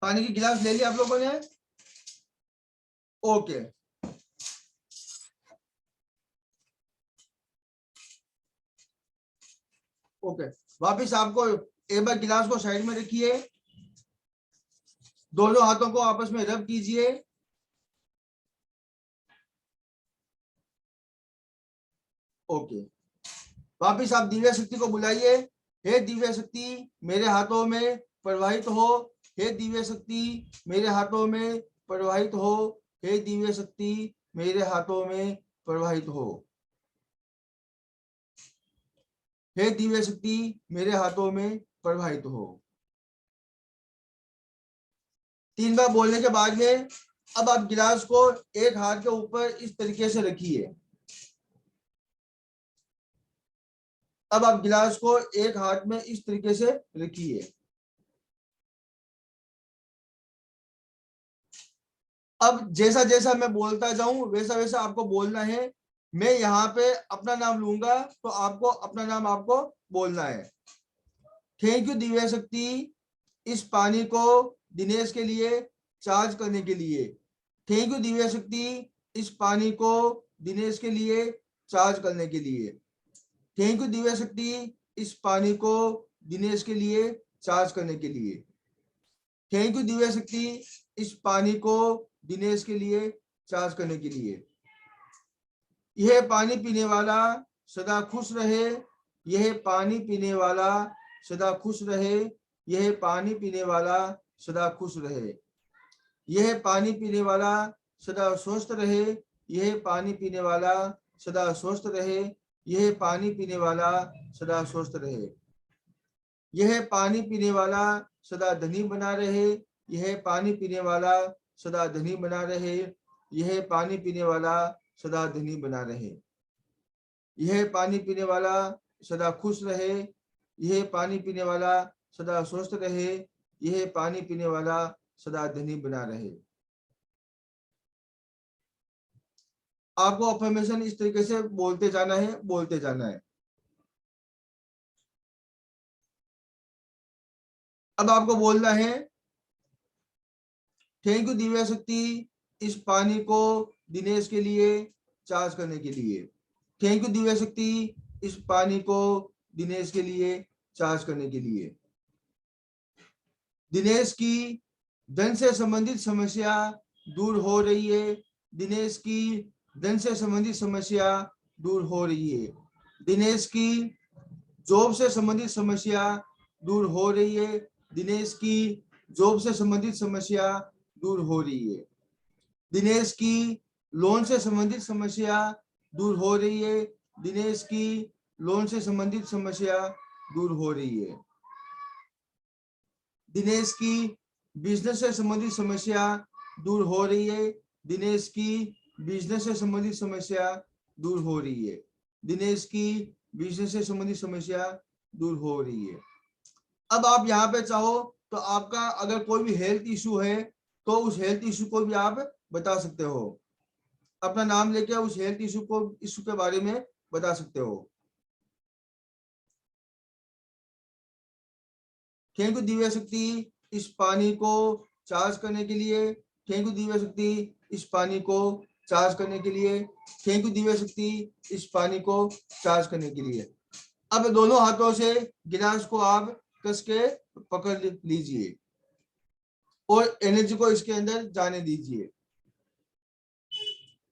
पानी की गिलास ले लिया आप लोगों ने? Okay, okay. वापिस आपको एक बार गिलास को साइड में रखिए, दोनों हाथों को आपस में रब कीजिए। ओके, वापिस आप दिव्य शक्ति को बुलाइए। हे दिव्य शक्ति मेरे हाथों में प्रवाहित हो, हे दिव्य शक्ति मेरे हाथों में प्रवाहित हो, हे दिव्य शक्ति मेरे हाथों में प्रवाहित हो, हे दिव्य शक्ति मेरे हाथों में प्रवाहित हो। 3 बार बोलने के बाद में अब आप गिलास को एक हाथ के ऊपर इस तरीके से रखिए। अब आप गिलास को एक हाथ में इस तरीके से रखिए। अब जैसा जैसा मैं बोलता जाऊं वैसा वैसा आपको बोलना है। मैं यहाँ पे अपना नाम लूंगा तो आपको अपना नाम आपको बोलना है। थैंक यू दिव्य शक्ति इस पानी को दिनेश के लिए चार्ज करने के लिए। थैंक यू दिव्य शक्ति इस पानी को दिनेश के लिए चार्ज करने के लिए। थैंक यू दिव्य शक्ति इस पानी को दिनेश के लिए चार्ज करने के लिए। थैंक यू दिव्य शक्ति इस पानी को दिनेश के लिए चार्ज करने के लिए। यह पानी पीने वाला सदा खुश रहे, यह पानी पीने वाला सदा खुश रहे, यह पानी पीने वाला सदा खुश रहे, यह पानी पीने वाला सदा स्वस्थ रहे, यह पानी पीने वाला सदा स्वस्थ रहे, यह पानी पीने वाला सदा स्वस्थ रहे, यह पानी पीने वाला सदा धनी बना रहे, यह पानी पीने वाला सदा धनी बना रहे, यह पानी पीने वाला सदा धनी बना रहे। यह पानी पीने वाला सदा खुश रहे। यह पानी पीने वाला सदा स्वस्थ रहे। यह पानी पीने वाला सदा धनी बना रहे। आपको अफर्मेशन इस तरीके से बोलते जाना है, बोलते जाना है। अब आपको बोलना है, थैंक यू दिव्या शक्ति इस पानी को दिनेश के लिए चार्ज करने के लिए। थैंक यू दिव्या शक्ति इस पानी को दिनेश के लिए चार्ज करने के लिए। दिनेश की धन से संबंधित समस्या दूर हो रही है। दिनेश की धन से संबंधित समस्या दूर हो रही है। दिनेश की जॉब से संबंधित समस्या दूर हो रही है। दिनेश की जॉब से संबंधित समस्या दूर हो रही है। दिनेश की लोन से संबंधित समस्या दूर हो रही है। दिनेश की लोन से संबंधित समस्या दूर हो रही है। दिनेश की बिजनेस से संबंधित समस्या दूर हो रही है। दिनेश की बिजनेस से संबंधित समस्या दूर हो रही है। दिनेश की बिजनेस से संबंधित समस्या दूर हो रही है। अब आप यहाँ पे चाहो तो आपका अगर कोई भी हेल्थ इशू है तो उस हेल्थ इशू को भी आप बता सकते हो। अपना नाम लेके उस हेल्थ इशू के बारे में बता सकते हो। थैंक यू दिव्या शक्ति इस पानी को चार्ज करने के लिए। थैंक यू दिव्या शक्ति इस पानी को चार्ज करने के लिए। थैंक यू दिव्या शक्ति इस पानी को चार्ज करने के लिए। अब दोनों हाथों से गिलास को आप कस के पकड़ लीजिए और एनर्जी को इसके अंदर जाने दीजिए।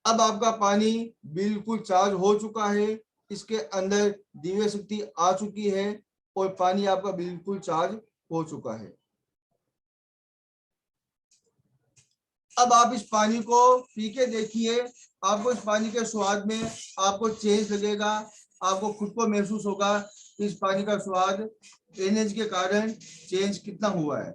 अब आपका पानी बिल्कुल चार्ज हो चुका है। इसके अंदर दिव्य शक्ति आ चुकी है और पानी आपका बिल्कुल चार्ज हो चुका है। अब आप इस पानी को पी के देखिए। आपको इस पानी के स्वाद में आपको चेंज लगेगा। आपको खुद को महसूस होगा कि इस पानी का स्वाद एनर्जी के कारण चेंज कितना हुआ है।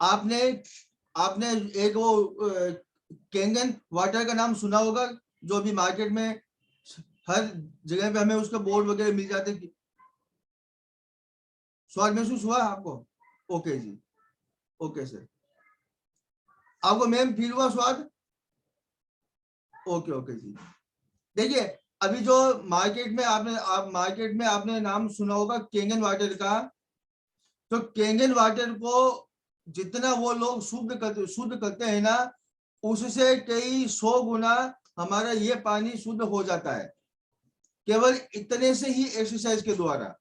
आपने आपने एक वो कैंगन वाटर का नाम सुना होगा, जो भी मार्केट में हर जगह पे हमें उसके बोर्ड वगैरह मिल जाते हैं। स्वाद महसूस हुआ आपको? ओके जी, ओके सर। आपको मैम फील हुआ स्वाद? ओके ओके जी। देखिए अभी जो मार्केट में आपने नाम सुना होगा कैंगन वाटर का। तो कैंगन वाटर को जितना वो लोग शुद्ध करते हैं ना, उससे कई 100 गुना हमारा ये पानी शुद्ध हो जाता है, केवल इतने से ही एक्सरसाइज के द्वारा।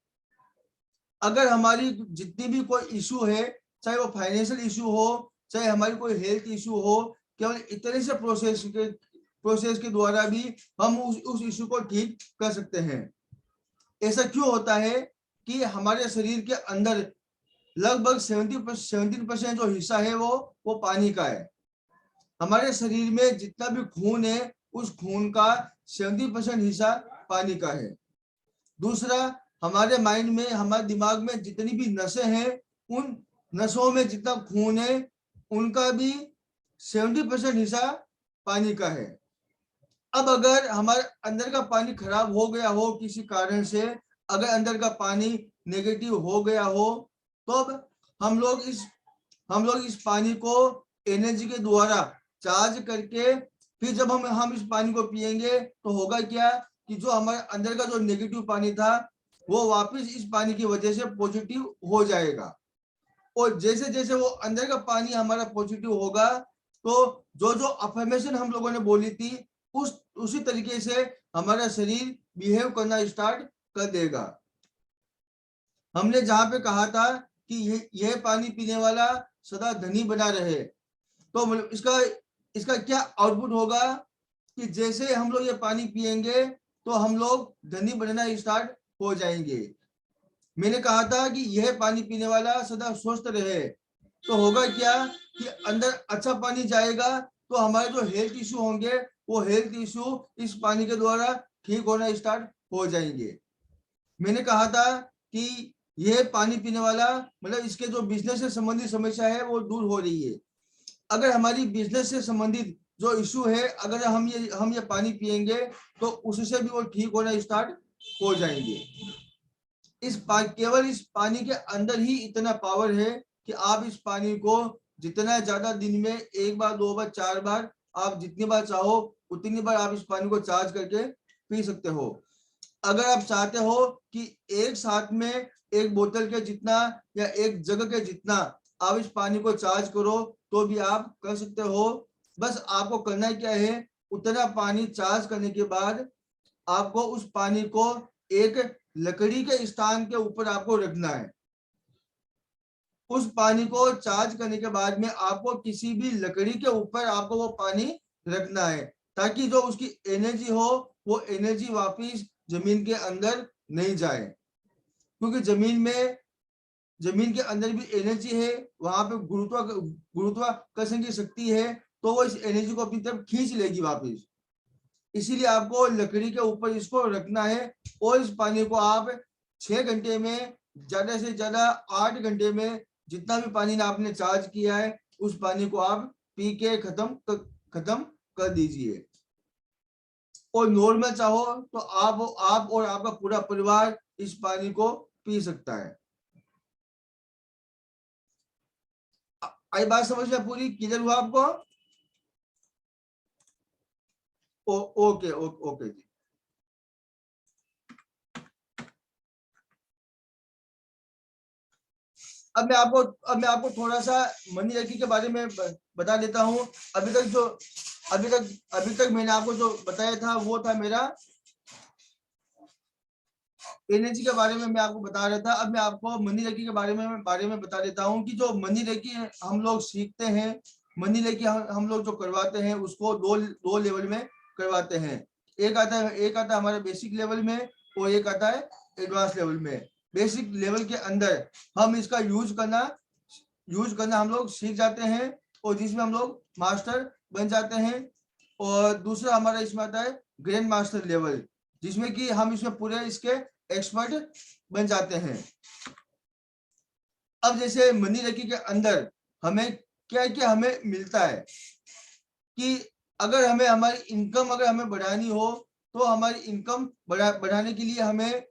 अगर हमारी जितनी भी कोई इशू है, चाहे वो फाइनेंशियल इशू हो, चाहे हमारी कोई हेल्थ इशू हो, केवल इतने से प्रोसेस के द्वारा भी हम उस इशू को ठीक कर सकते हैं। ऐसा क्यों होता है कि हमारे शरीर के अंदर लगभग 17% जो हिस्सा है वो पानी का है। हमारे शरीर में जितना भी खून है, उस खून का 70% हिस्सा पानी का है। दूसरा, हमारे माइंड में, हमारे दिमाग में जितनी भी नसें हैं, उन नसों में जितना खून है उनका भी 70% हिस्सा पानी का है। अब अगर हमारे अंदर का पानी खराब हो गया हो किसी कारण से, अगर अंदर का पानी नेगेटिव हो गया हो, तो अब हम लोग इस पानी को एनर्जी के द्वारा चार्ज करके फिर जब हम इस पानी को पिएंगे तो होगा क्या कि जो हमारे अंदर का जो नेगेटिव पानी था वो वापस इस पानी की वजह से पॉजिटिव हो जाएगा। और जैसे जैसे वो अंदर का पानी हमारा पॉजिटिव होगा, तो जो जो अफर्मेशन हम लोगों ने बोली थी उसी तरीके से हमारा शरीर बिहेव करना स्टार्ट कर देगा। हमने जहां पे कहा था कि यह पानी पीने वाला सदा धनी बना रहे, तो इसका क्या आउटपुट होगा कि जैसे हम लोग ये पानी पिएंगे तो हम लोग धनी बनना स्टार्ट हो जाएंगे। मैंने कहा था कि यह पानी पीने वाला सदा स्वस्थ रहे, तो होगा क्या कि अंदर अच्छा पानी जाएगा तो हमारे जो हेल्थ इशू होंगे वो हेल्थ इशू इस पानी के द्वारा ठीक होना स्टार्ट हो जाएंगे। मैंने कहा था कि ये पानी पीने वाला मतलब इसके जो बिजनेस से संबंधित समस्या है वो दूर हो रही है। अगर हमारी बिजनेस से संबंधित जो इशू है अगर हम ये पानी पिएंगे तो उससे भी वो ठीक होना स्टार्ट हो जाएंगे। केवल इस पानी के अंदर ही इतना पावर है कि आप इस पानी को जितना ज्यादा दिन में 1 बार 2 बार 4 बार आप जितनी बार चाहो उतनी बार आप इस पानी को चार्ज करके पी सकते हो। अगर आप चाहते हो कि एक साथ में एक बोतल के जितना या एक जग के जितना आप इस पानी को चार्ज करो तो भी आप कर सकते हो। बस आपको करना क्या है, उतना पानी चार्ज करने के बाद आपको उस पानी को एक लकड़ी के स्थान के ऊपर आपको रखना है। उस पानी को चार्ज करने के बाद में आपको किसी भी लकड़ी के ऊपर आपको वो पानी रखना है ताकि जो उसकी एनर्जी हो वो एनर्जी वापस जमीन के अंदर नहीं जाए, क्योंकि जमीन के अंदर भी एनर्जी है, वहां पे गुरुत्वाकर्षण की शक्ति है तो वो इस एनर्जी को अपनी तरफ खींच लेगी वापस। इसीलिए आपको लकड़ी के ऊपर इसको रखना है और इस पानी को आप 6 घंटे में ज्यादा से ज्यादा 8 घंटे में जितना भी पानी आपने चार्ज किया है उस पानी को आप पी के खत्म कर दीजिए। और नॉर्मल चाहो तो आप और आपका पूरा परिवार इस पानी को पी सकता है। आई बात समझ में पूरी क्लियर हुआ आपको? ओके ओके जी। अब मैं आपको थोड़ा सा मनी लकी के बारे में बता देता हूँ। अभी तक मैंने आपको जो बताया था वो था मेरा एनर्जी के बारे में मैं आपको बता रहा था। अब मैं आपको मनी लकी के बारे में बता देता हूँ कि जो मनी लकी हम लोग सीखते हैं, मनी लकी हम लोग जो करवाते हैं उसको दो लेवल में करवाते हैं। एक आता है हमारे बेसिक लेवल में और एक आता है एडवांस लेवल में। बेसिक लेवल के अंदर हम इसका यूज करना हम लोग सीख जाते हैं और जिसमें हम लोग मास्टर बन जाते हैं। और दूसरा हमारा इसमें आता है ग्रैंड मास्टर लेवल, जिसमें कि हम इसमें पूरे इसके एक्सपर्ट बन जाते हैं। अब जैसे मनी लकी के अंदर हमें क्या हमें मिलता है कि अगर हमें हमारी इनकम अगर हमें बढ़ानी हो तो हमारी इनकम बढ़ाने के लिए हमें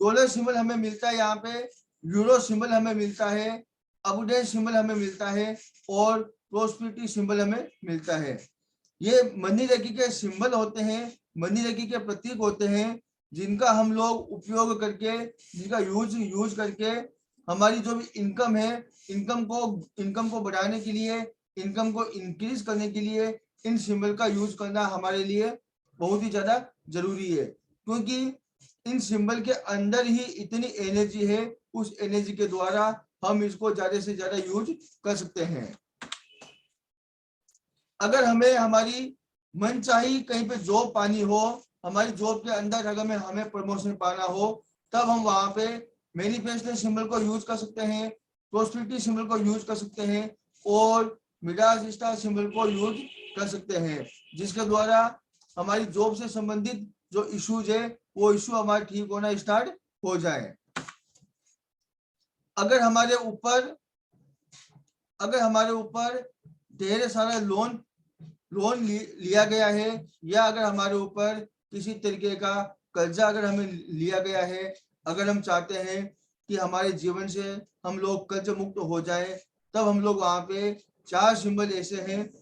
डॉलर सिंबल हमें मिलता है, यहाँ पे यूरो सिंबल हमें मिलता है, अबुडेंस सिंबल हमें मिलता है और प्रोस्पेरिटी सिंबल हमें मिलता है। ये मनी लकी के सिंबल होते हैं, मनी लकी के प्रतीक होते हैं जिनका हम लोग उपयोग करके जिनका यूज करके हमारी जो भी इनकम है इनकम को बढ़ाने के लिए, इनकम को इंक्रीज करने के लिए इन सिंबल का यूज करना हमारे लिए बहुत ही ज्यादा जरूरी है, क्योंकि इन सिंबल के अंदर ही इतनी एनर्जी है, उस एनर्जी के द्वारा हम इसको ज्यादा से ज्यादा यूज कर सकते हैं। अगर हमें हमारी मनचाही कहीं पे जॉब पानी हो, हमारी जॉब के अंदर अगर हमें प्रमोशन पाना हो, तब हम वहां पे मैनिफेस्टेशन सिंबल को यूज कर सकते हैं, प्रोस्पेरिटी सिंबल को यूज कर सकते हैं और मिडास स्टार सिंबल को यूज कर सकते हैं, जिसके द्वारा हमारी जॉब से संबंधित जो इश्यूज है वो इशू हमारे ठीक होना स्टार्ट हो जाए। अगर हमारे ऊपर ढेर सारा लोन लिया गया है या अगर हमारे ऊपर किसी तरीके का कर्जा अगर हमें लिया गया है, अगर हम चाहते हैं कि हमारे जीवन से हम लोग कर्ज मुक्त हो जाए, तब हम लोग वहां पे 4 सिंबल ऐसे हैं,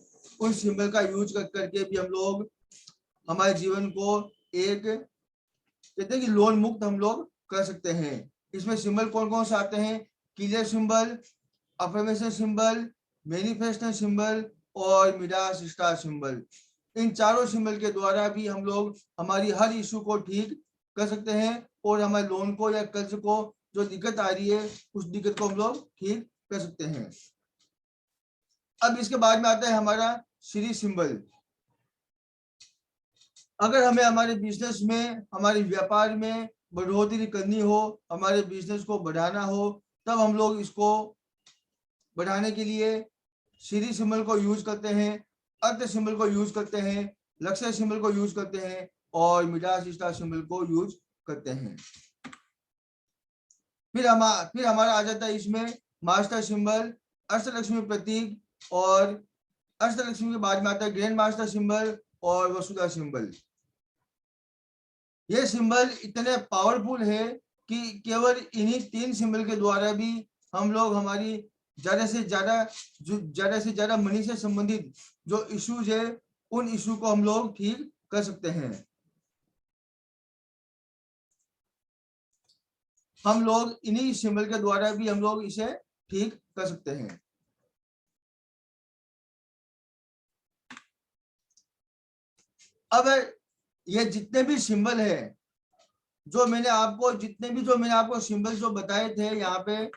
उन सिंबल का यूज करके भी हम लोग हमारे जीवन को एक कहते हैं कि लोन मुक्त हम लोग कर सकते हैं। इसमें सिंबल कौन कौन से आते हैं? Clear symbol, affirmation symbol, manifestation symbol और मिडास स्टार सिंबल। इन चारों सिंबल के द्वारा भी हम लोग हमारी हर इशू को ठीक कर सकते हैं और हमारे लोन को या कर्ज को जो दिक्कत आ रही है उस दिक्कत को हम लोग ठीक कर सकते हैं। अब इसके बाद में आता है हमारा श्री सिंबल। अगर हमें हमारे बिजनेस में, हमारे व्यापार में बढ़ोतरी करनी हो, हमारे बिजनेस को बढ़ाना हो, तब हम लोग इसको बढ़ाने के लिए सीरीज सिंबल को यूज करते हैं, अर्थ सिंबल को यूज करते हैं, लक्ष्य सिंबल को यूज करते हैं और मिडास स्टार सिंबल को यूज करते हैं। फिर हमारा आ जाता है इसमें मास्टर सिंबल, अष्टलक्ष्मी प्रतीक और अष्टलक्ष्मी के बाद में आता है ग्रैंड मास्टर सिंबल और वसुधा सिंबल। ये सिंबल इतने पावरफुल है कि केवल इन्हीं 3 सिंबल के द्वारा भी हम लोग हमारी ज्यादा से ज्यादा मनी से संबंधित जो इश्यूज है उन इश्यू को हम लोग ठीक कर सकते हैं। हम लोग इन्हीं सिंबल के द्वारा भी हम लोग इसे ठीक कर सकते हैं। अब ये जितने भी सिंबल है जो मैंने आपको सिंबल जो बताए थे, यहाँ पे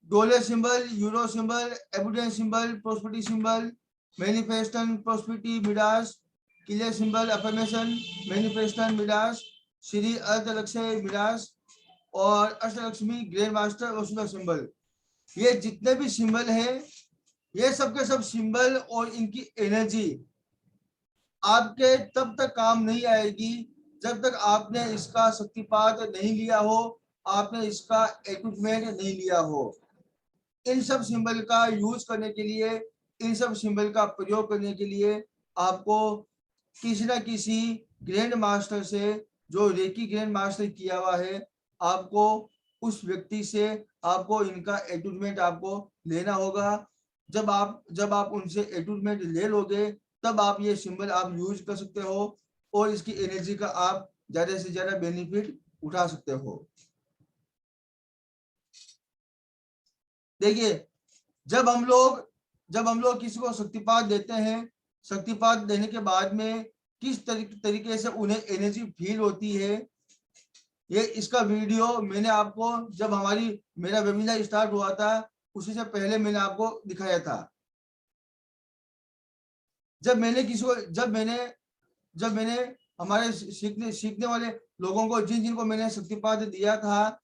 dollar symbol, euro symbol, abundance symbol, prosperity symbol, manifestation, prosperity, Midas, clear symbol, affirmation, manifestation, Midas, Shri अर्थ लक्ष्य मिडास और Ashtalakshmi, grand master, Vasudha symbol. ये जितने भी सिंबल है, ये सब के सब सिंबल और इनकी एनर्जी आपके तब तक काम नहीं आएगी जब तक आपने इसका शक्तिपात नहीं लिया हो, आपने इसका इक्विपमेंट नहीं लिया हो। इन सब सिंबल का यूज करने के लिए, इन सब सिंबल का प्रयोग करने के लिए आपको किसी न किसी ग्रैंड मास्टर से, जो रेकी ग्रैंड मास्टर किया हुआ है, आपको उस व्यक्ति से आपको इनका इक्विपमेंट आपको लेना होगा। जब आप उनसे इक्विपमेंट ले लोगे तब आप ये सिंबल आप यूज कर सकते हो और इसकी एनर्जी का आप ज्यादा से ज्यादा बेनिफिट उठा सकते हो। देखिए, जब हम लोग किसी को शक्तिपात देते हैं, शक्तिपात देने के बाद में किस तरीके से उन्हें एनर्जी फील होती है, ये इसका वीडियो मैंने आपको जब मेरा वेबिनार स्टार्ट हुआ था उसी से पहले मैंने आपको दिखाया था। जब मैंने हमारे सीखने वाले लोगों को जिनको मैंने शक्तिपात दिया था,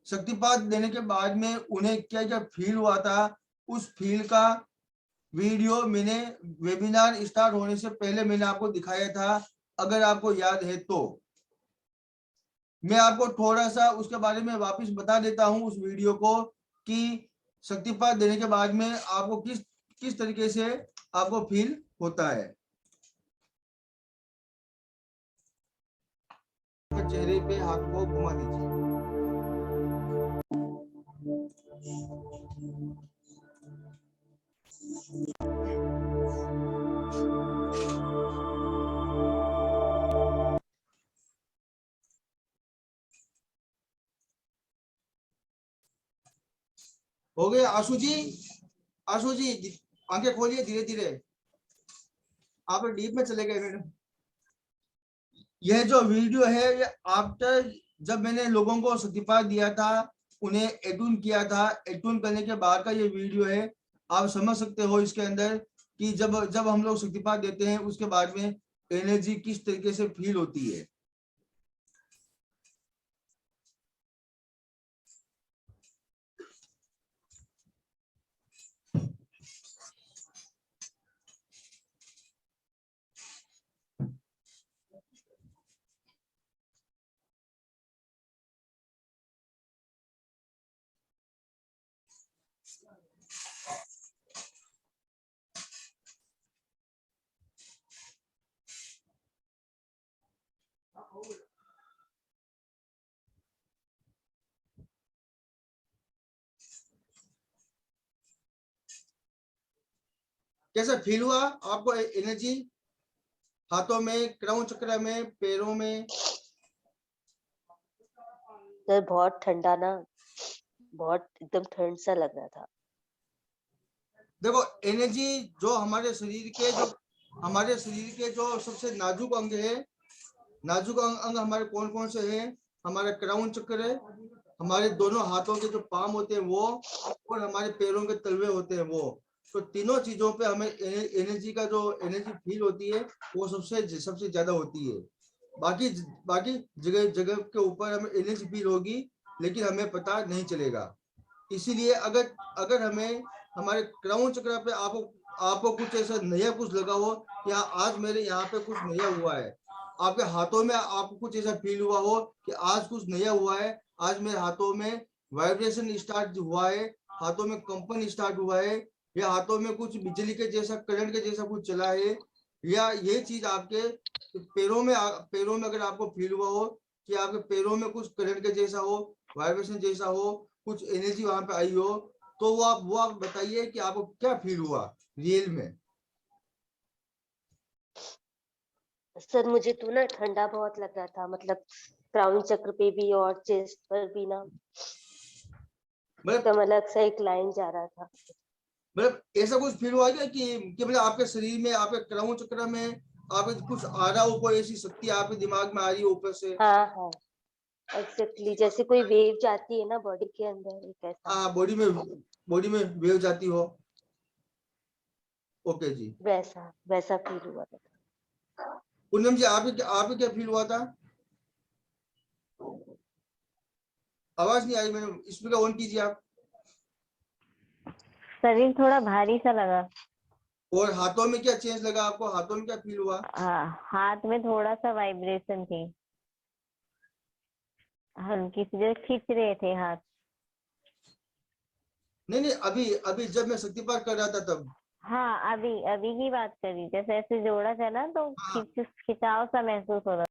शक्तिपात देने के बाद में उन्हें क्या क्या फील हुआ था, उस फील का वीडियो मैंने वेबिनार स्टार्ट होने से पहले मैंने आपको दिखाया था। अगर आपको याद है तो मैं आपको थोड़ा सा उसके बारे में वापस बता देता हूं उस वीडियो को, कि शक्तिपात देने के बाद में आपको किस तरीके से आपको फील होता है। चेहरे पे हाथ को घुमा दीजिए। हो गए आशु जी? आंखें खोलिए धीरे धीरे, आप डीप में चले गए मैडम। यह जो वीडियो है ये आफ्टर जब मैंने लोगों को शक्तिपात दिया था, उन्हें एट्यून किया था, एट्यून करने के बाद का ये वीडियो है। आप समझ सकते हो इसके अंदर कि जब हम लोग शक्तिपात देते हैं उसके बाद में एनर्जी किस तरीके से फील होती है। कैसा फील हुआ आपको एनर्जी हाथों में, क्राउन चक्र में, पैरों में? सर बहुत ठंडा ना, बहुत एकदम ठंड सा लग रहा था। देखो, एनर्जी जो हमारे शरीर के जो सबसे नाजुक अंग है, नाजुक अंग हमारे कौन कौन से हैं? हमारा क्राउन चक्र है, हमारे दोनों हाथों के जो पाम होते हैं वो, और हमारे पैरों के तलवे होते हैं वो। तो तीनों चीजों पे हमें एनर्जी फील होती है, वो सबसे ज्यादा होती है। बाकी जगह के ऊपर हमें एनर्जी फील होगी लेकिन हमें पता नहीं चलेगा। इसीलिए अगर हमें हमारे क्राउन चक्र पे आपको कुछ ऐसा नया कुछ लगा हो कि आज मेरे यहाँ पे कुछ नया हुआ है, आपके हाथों में आपको कुछ ऐसा फील हुआ हो कि आज कुछ नया हुआ है, आज मेरे हाथों में वाइब्रेशन स्टार्ट हुआ है, हाथों में कंपन स्टार्ट हुआ है, या हाथों में कुछ बिजली के जैसा करंट के जैसा कुछ चला है, या ये चीज आपके पैरों में अगर आपको फील हुआ हो कि आपके पैरों में कुछ करंट के जैसा हो, वाइब्रेशन जैसा हो, कुछ एनर्जी वहां पे आई हो, तो वो आप बताइए कि आपको क्या फील हुआ रियल में। सर मुझे तो ना ठंडा बहुत लग रहा था, मतलब क्राउन चक्र पे भी और चेस्ट पर भी ना एकदम अलग सा एक लाइन जा रहा था। मतलब ऐसा कुछ फील हुआ क्या कि मतलब आपके शरीर में, आपके क्राउन चक्र में आप कुछ आ रहा हो, कोई ऐसी शक्ति आपके दिमाग में आ रही है ऊपर से? हाँ हाँ एग्जैक्टली, जैसे कोई वेव जाती है ना बॉडी के अंदर, एक ऐसा। हाँ, बॉडी में वेव जाती हो। ओके जी, वैसा फील हुआ था। पूनम जी आपके क्या फील हुआ था? आवाज नहीं आई मैडम, स्पीकर ऑन कीजिए आप। शरीर थोड़ा भारी सा लगा। और हाथों में क्या चेंज लगा आपको? हाथों में क्या फील हुआ? हाथ में थोड़ा सा वाइब्रेशन थी, हल्की सी, जो खींच रहे थे हाथ। नहीं, अभी जब मैं शक्तिपात कर रहा था तब। हाँ अभी की बात करी, जैसे ऐसे जोड़ा था ना तो खिंचाव सा महसूस हो रहा।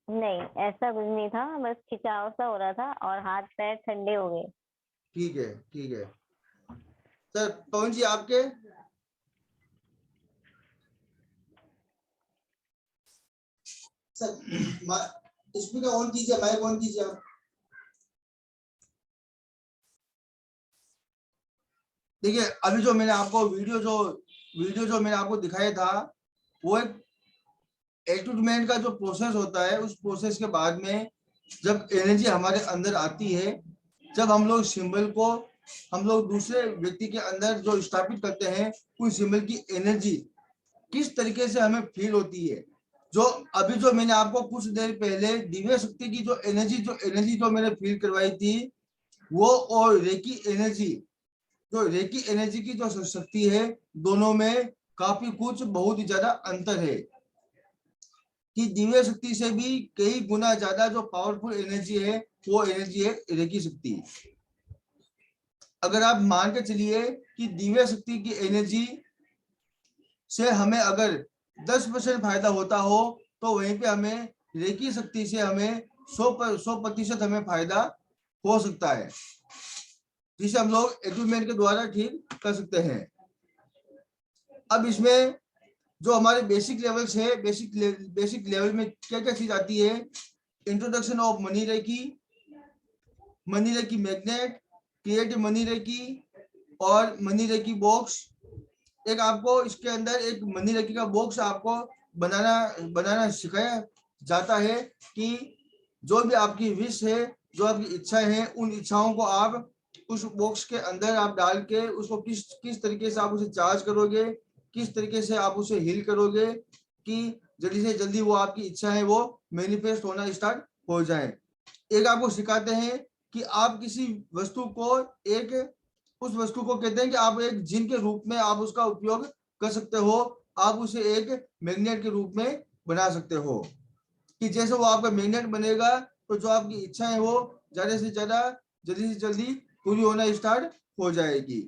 नहीं ऐसा कुछ नहीं था, बस खिंचाव सा हो रहा था और हाथ पैर ठंडे हो गए। ठीक है सर। पवन जी आपके? सर स्पीकर ऑन कीजिए, माइक ऑन कीजिए आप। देखिए अभी जो मैंने आपको वीडियो जो मैंने आपको दिखाया था, वो एक एटूटमेंट का जो प्रोसेस होता है, उस प्रोसेस के बाद में जब एनर्जी हमारे अंदर आती है, जब हम लोग सिंबल को हम लोग दूसरे व्यक्ति के अंदर जो स्थापित करते हैं, उस सिंबल की एनर्जी किस तरीके से हमें फील होती है। जो अभी जो मैंने आपको कुछ देर पहले दिव्य शक्ति की जो एनर्जी जो मैंने फील करवाई थी, वो और रेकी एनर्जी की जो शक्ति है, दोनों में काफी कुछ बहुत ही ज्यादा अंतर है, कि दिव्य शक्ति से भी कई गुना ज्यादा जो पावरफुल एनर्जी है, वो एनर्जी है रेकी शक्ति। अगर आप मान के चलिए कि दिव्य शक्ति की एनर्जी से हमें अगर 10% फायदा होता हो, तो वहीं पे हमें रेकी शक्ति से हमें 100% हमें फायदा हो सकता है, जिसे हम लोग एटूटमेंट के द्वारा ठीक कर सकते हैं। अब इसमें जो हमारे बेसिक लेवल्स है, बेसिक लेवल में क्या क्या चीज आती है? Introduction of money reiki magnet, creative money reiki और मनी रेकी बॉक्स। एक आपको इसके अंदर एक मनी रेकी का बॉक्स आपको बनाना सिखाया जाता है, कि जो भी आपकी विश है, जो आपकी इच्छाएं हैं, उन इच्छाओं को आप उस बॉक्स के अंदर आप डाल के उसको किस तरीके से आप उसे चार्ज करोगे, किस तरीके से आप उसे हील करोगे, कि जल्दी से जल्दी वो आपकी इच्छाएं वो मैनिफेस्ट होना स्टार्ट हो जाए। एक आपको सिखाते हैं कि आप किसी वस्तु को उस वस्तु को कहते हैं कि आप एक जिन के रूप में आप उसका उपयोग कर सकते हो, आप उसे एक मैग्नेट के रूप में बना सकते हो, कि जैसे वो आपका मैग्नेट बनेगा तो जो आपकी इच्छा है वो ज्यादा से ज्यादा जल्दी से जल्दी पूरी होना स्टार्ट हो जाएगी।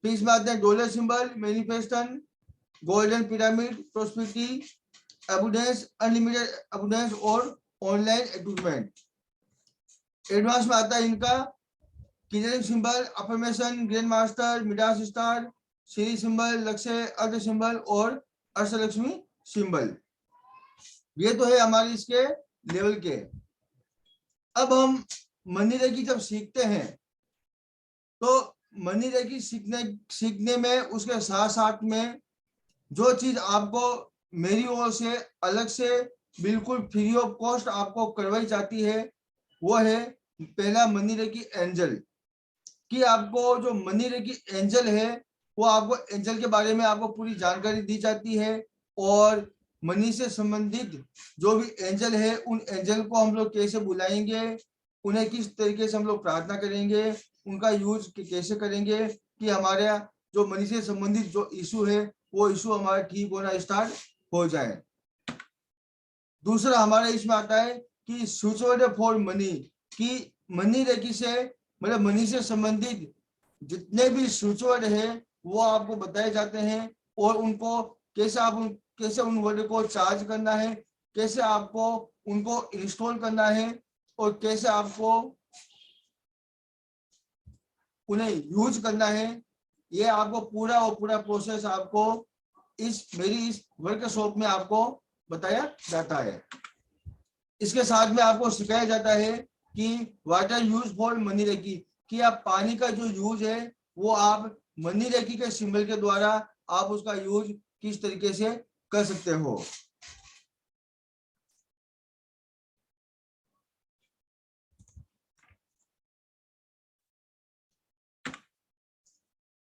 फिर इसमें आते हैं dollar symbol, manifestation, golden pyramid, prosperity, abundance, unlimited abundance और ऑनलाइन एटूटमेंट। एडवांस में आता है इनका clearing symbol, affirmation, grand master, Midas star, Shri symbol, लक्ष्य अर्थ सिंबल और अष्टलक्ष्मी सिंबल। ये तो है हमारे इसके लेवल के। अब हम मनी रेकी जब सीखते हैं, तो मनी रेकी सीखने में उसके साथ साथ में जो चीज आपको मेरी ओर से अलग से बिल्कुल फ्री ऑफ कॉस्ट आपको करवाई जाती है, वो है पहला मनी रेकी एंजल। कि आपको जो मनी रेकी एंजल है, वो आपको एंजल के बारे में आपको पूरी जानकारी दी जाती है, और मनी से संबंधित जो भी एंजल है उन एंजल को हम लोग कैसे बुलाएंगे, उन्हें किस तरीके से हम लोग प्रार्थना करेंगे, उनका यूज कैसे करेंगे कि हमारे जो मनी से संबंधित जो इशू है वो इशू हमारा ठीक होना स्टार्ट हो जाए। दूसरा हमारा इसमें आता है कि स्विच वर्ड फॉर मनी, कि मनी रेखी से मतलब मनी से संबंधित जितने भी स्विच वर्ड है वो आपको बताए जाते हैं, और उनको कैसे उन वर्ड को चार्ज करना है, कैसे आपको उनको इंस्टॉल करना है, और कैसे आपको उन्हें यूज करना है। ये आपको पूरा और पूरा प्रोसेस आपको मेरी इस वर्कशॉप में आपको बताया जाता है। इसके साथ में आपको सिखाया जाता है कि वाटर यूज फॉर मनी रेखी, कि आप पानी का जो यूज है वो आप मनी रेखी के सिंबल के द्वारा आप उसका यूज किस तरीके से कर सकते हो।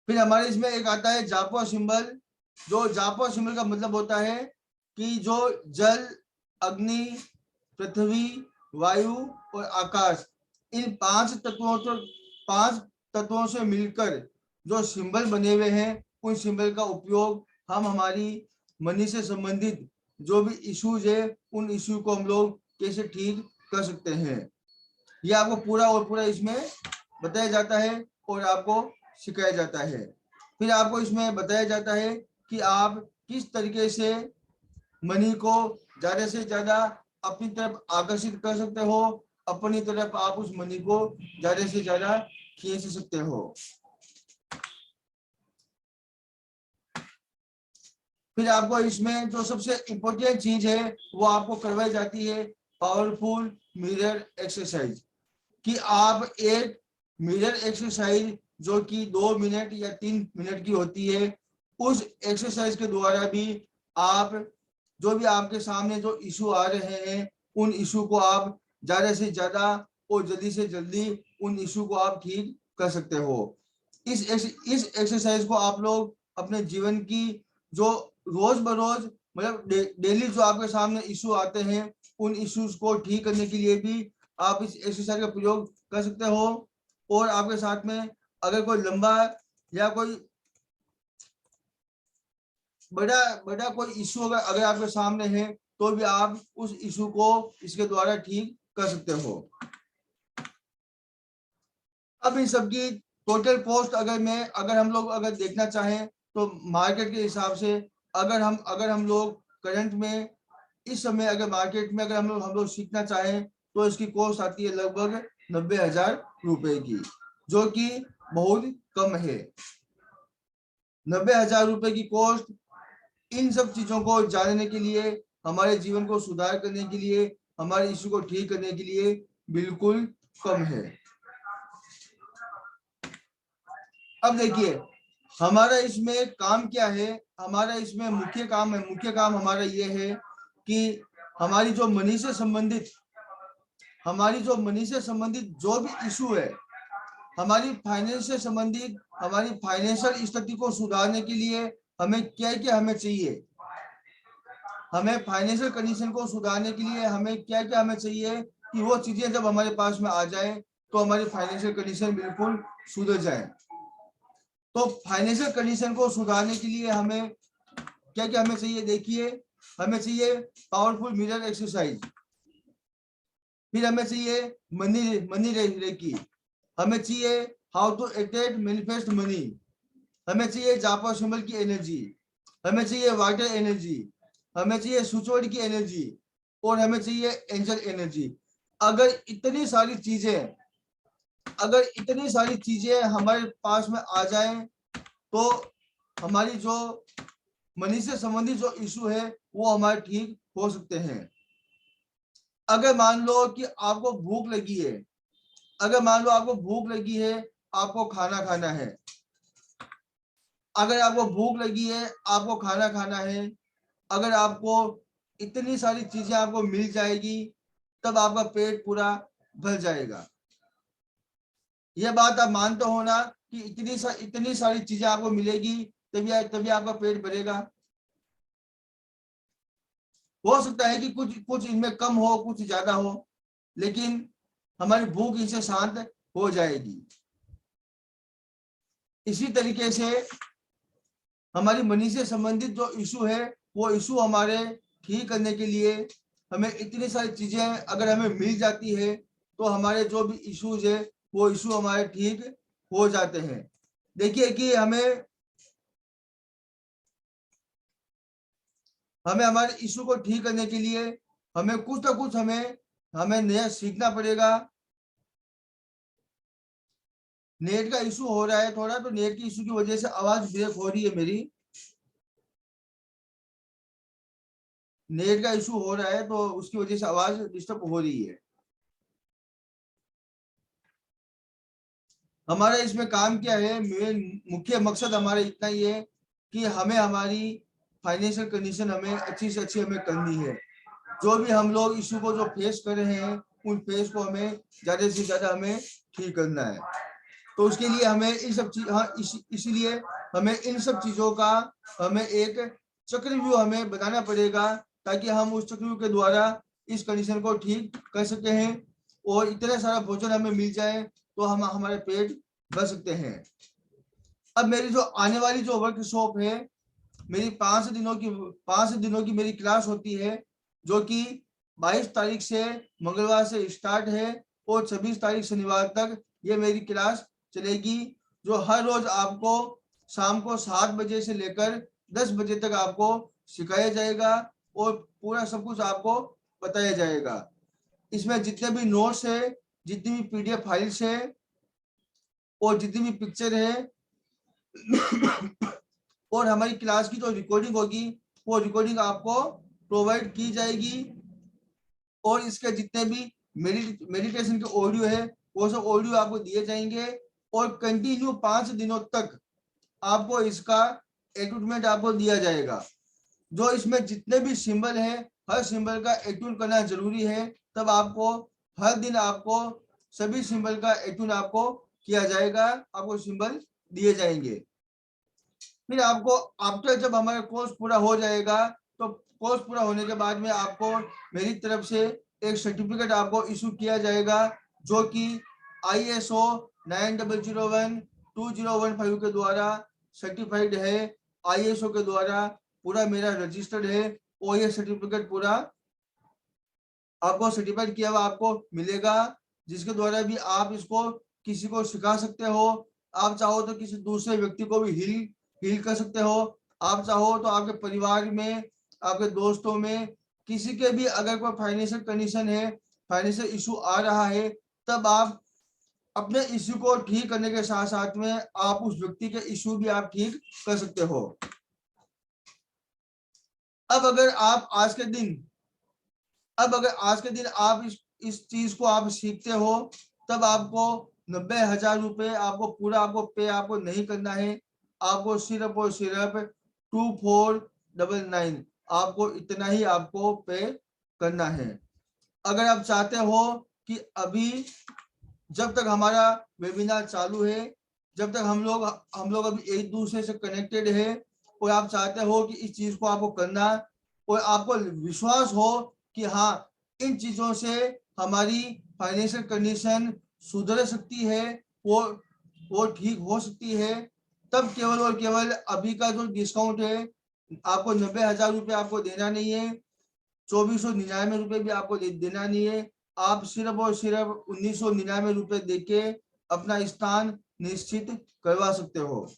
फिर हमारे इसमें एक आता है जापो सिंबल। जो जापो सिंबल का मतलब होता है कि जो जल, अग्नि, पृथ्वी, वायु और आकाश, इन पांच तत्वों से मिलकर जो सिंबल बने हुए हैं, उन सिंबल का उपयोग हम हमारी मनी से संबंधित जो भी इश्यूज है उन इश्यू को हम लोग कैसे ठीक कर सकते हैं। ये आपको पूरा और पूरा इसमें बताया जाता है और आपको सिखाया जाता है। फिर आपको इसमें बताया जाता है कि आप किस तरीके से मनी को ज्यादा से ज्यादा अपनी तरफ आकर्षित कर सकते हो, अपनी तरफ आप उस मनी को ज्यादा से ज्यादा खींच सकते हो। फिर आपको इसमें जो सबसे इम्पोर्टेंट चीज है वो आपको करवाई जाती है पावरफुल मिरर एक्सरसाइज, कि आप एक मिरर एक्सरसाइज जो कि 2 मिनट या 3 मिनट की होती है, उस एक्सरसाइज के द्वारा भी आप जो भी आपके सामने जो इशू आ रहे हैं उन इशू को आप ज्यादा से ज्यादा और जल्दी से जल्दी उन इशू को आप ठीक कर सकते हो। इस एक्सरसाइज को आप लोग अपने जीवन की जो रोज बरोज मतलब डेली जो आपके सामने इशू आते हैं उन इश्यूज को ठीक करने के लिए भी आप इस एक्सरसाइज का प्रयोग कर सकते हो। और आपके साथ में अगर कोई लंबा या कोई बड़ा कोई इशू अगर आपके सामने है तो भी आप उस इशू को इसके द्वारा ठीक कर सकते हो। अब इन सबकी टोटल कॉस्ट अगर हम लोग देखना चाहें तो मार्केट के हिसाब से अगर हम लोग करंट में इस समय अगर मार्केट में अगर हम लोग सीखना चाहें तो इसकी कॉस्ट आती है लगभग 90,000 रुपए की, जो कि बहुत कम है। 90,000 रुपए की कॉस्ट इन सब चीजों को जानने के लिए, हमारे जीवन को सुधार करने के लिए, हमारे इश्यू को ठीक करने के लिए बिल्कुल कम है। अब देखिए हमारा इसमें काम क्या है। हमारा इसमें मुख्य काम हमारा ये है कि हमारी जो मनी से संबंधित जो भी इशू है, हमारी फाइनेंस से संबंधित हमारी फाइनेंशियल स्थिति को सुधारने के लिए हमें क्या हमें चाहिए, हमें फाइनेंशियल कंडीशन को सुधारने के लिए हमें क्या हमें चाहिए कि वो चीजें जब हमारे पास में आ जाए तो हमारी फाइनेंशियल कंडीशन बिल्कुल सुधर जाए। तो फाइनेंशियल कंडीशन को सुधारने के लिए हमें क्या हमें चाहिए, देखिए हमें चाहिए पावरफुल मिरर एक्सरसाइज, फिर हमें चाहिए मनी रेकी, हमें चाहिए how to attract manifest money, हमें चाहिए जापा सिंबल की एनर्जी, हमें चाहिए वाटर एनर्जी, हमें चाहिए स्विचवर्ड की एनर्जी, और हमें चाहिए एंजल एनर्जी। अगर इतनी सारी चीजें हमारे पास में आ जाए तो हमारी जो मनी से संबंधित जो इशू है वो हमारे ठीक हो सकते हैं। अगर मान लो कि आपको भूख लगी है, आपको खाना खाना है, अगर आपको भूख लगी है, आपको खाना खाना है, अगर आपको इतनी सारी चीजें आपको मिल जाएगी तब आपका पेट पूरा भर जाएगा। यह बात आप मानते हो ना कि इतनी सारी चीजें आपको मिलेगी तभी आपका पेट भरेगा। हो सकता है कि कुछ इनमें कम हो, कुछ ज्यादा हो, लेकिन हमारी भूख इनसे शांत हो जाएगी। इसी तरीके से हमारी मनी से संबंधित जो इशू है, वो इशू हमारे ठीक करने के लिए हमें इतनी सारी चीजें अगर हमें मिल जाती है तो हमारे जो भी इश्यूज है वो इशू हमारे ठीक हो जाते हैं। देखिए कि हमें हमारे इशू को ठीक करने के लिए हमें कुछ ना कुछ हमें नया सीखना पड़ेगा। नेट का इशू हो रहा है थोड़ा, तो नेट की इशू की वजह से आवाज ब्रेक हो रही है मेरी। नेट का इशू हो रहा है तो उसकी वजह से आवाज डिस्टर्ब हो रही है। हमारा इसमें काम क्या है, मेन मुख्य मकसद हमारा इतना ही है कि हमें हमारी फाइनेंशियल कंडीशन हमें अच्छी से अच्छी हमें करनी है। जो भी हम लोग इशू को जो फेस कर रहे हैं उन फेस को हमें ज्यादा से ज्यादा हमें ठीक करना है। तो उसके लिए हमें इन सब चीज इसीलिए हमें इन सब चीजों का हमें एक चक्रव्यूह हमें बनाना पड़ेगा, ताकि हम उस चक्रव्यूह के द्वारा इस कंडीशन को ठीक कर सकते हैं और इतना सारा भोजन हमें मिल जाए तो हम हमारे पेट भर सकते हैं। अब मेरी जो आने वाली जो वर्कशॉप है, मेरी 5 दिनों की मेरी क्लास होती है, जो कि 22 तारीख से मंगलवार से स्टार्ट है और 26 तारीख शनिवार तक ये मेरी क्लास चलेगी, जो हर रोज आपको शाम को 7 बजे से लेकर 10 बजे तक आपको सिखाया जाएगा और पूरा सब कुछ आपको बताया जाएगा। इसमें जितने भी नोट्स है, जितनी भी पीडीएफ फाइल्स है और जितनी भी पिक्चर है और हमारी क्लास की जो रिकॉर्डिंग होगी वो रिकॉर्डिंग आपको प्रोवाइड की जाएगी। और इसके जितने भी मेडिटेशन के ऑडियो है वो सब ऑडियो आपको दिए जाएंगे और कंटिन्यू 5 दिनों तक आपको इसका इक्विपमेंट आपको दिया जाएगा। जो इसमें जितने भी सिंबल है, हर सिंबल का एट्यून करना जरूरी है, तब आपको हर दिन आपको सभी सिंबल का एट्यून आपको किया जाएगा, आपको सिंबल दिए जाएंगे। फिर आपको आफ्टर जब हमारा कोर्स पूरा हो जाएगा तो कोर्स पूरा होने के बाद में आपको मेरी तरफ से एक सर्टिफिकेट आपको इशू किया जाएगा, जो कि ISO 9001-2015 के द्वारा सर्टिफाइड है, ISO के द्वारा पूरा मेरा रजिस्टर्ड है और ये सर्टिफिकेट पूरा आपको सर्टिफाइड किया हुआ आपको मिलेगा, जिसके द्वारा भी आप इसको किसी को सिखा सकते हो। आप चाहो तो किसी दूसरे व्यक्ति को भी हील कर सकते हो। आप चाहो तो आपके परिवार में, आपके दोस्तों में किसी के भी अगर कोई फाइनेंशियल कंडीशन है, फाइनेंशियल इशू आ रहा है, तब आप अपने इशू को ठीक करने के साथ साथ में आप उस व्यक्ति के इशू भी आप ठीक कर सकते हो। अब अगर आज के दिन आप इस चीज को आप सीखते हो, तब आपको 90,000 रुपए आपको पे आपको नहीं करना है। आपको सिर्फ और सिर्फ 2499 आपको इतना ही आपको पे करना है। अगर आप चाहते हो कि अभी जब तक हमारा वेबिनार चालू है, जब तक हम लोग अभी एक दूसरे से कनेक्टेड है और आप चाहते हो कि इस चीज को आपको करना और आपको विश्वास हो कि हाँ इन चीजों से हमारी फाइनेंशियल कंडीशन सुधर सकती है, वो ठीक हो सकती है, तब केवल और केवल अभी का जो डिस्काउंट है आपको 90,000 रुपए आपको देना नहीं है, 2499 रुपए भी आपको देना नहीं है। आप सिर्फ और सिर्फ 1999 रुपए देके अपना स्थान निश्चित करवा सकते हो।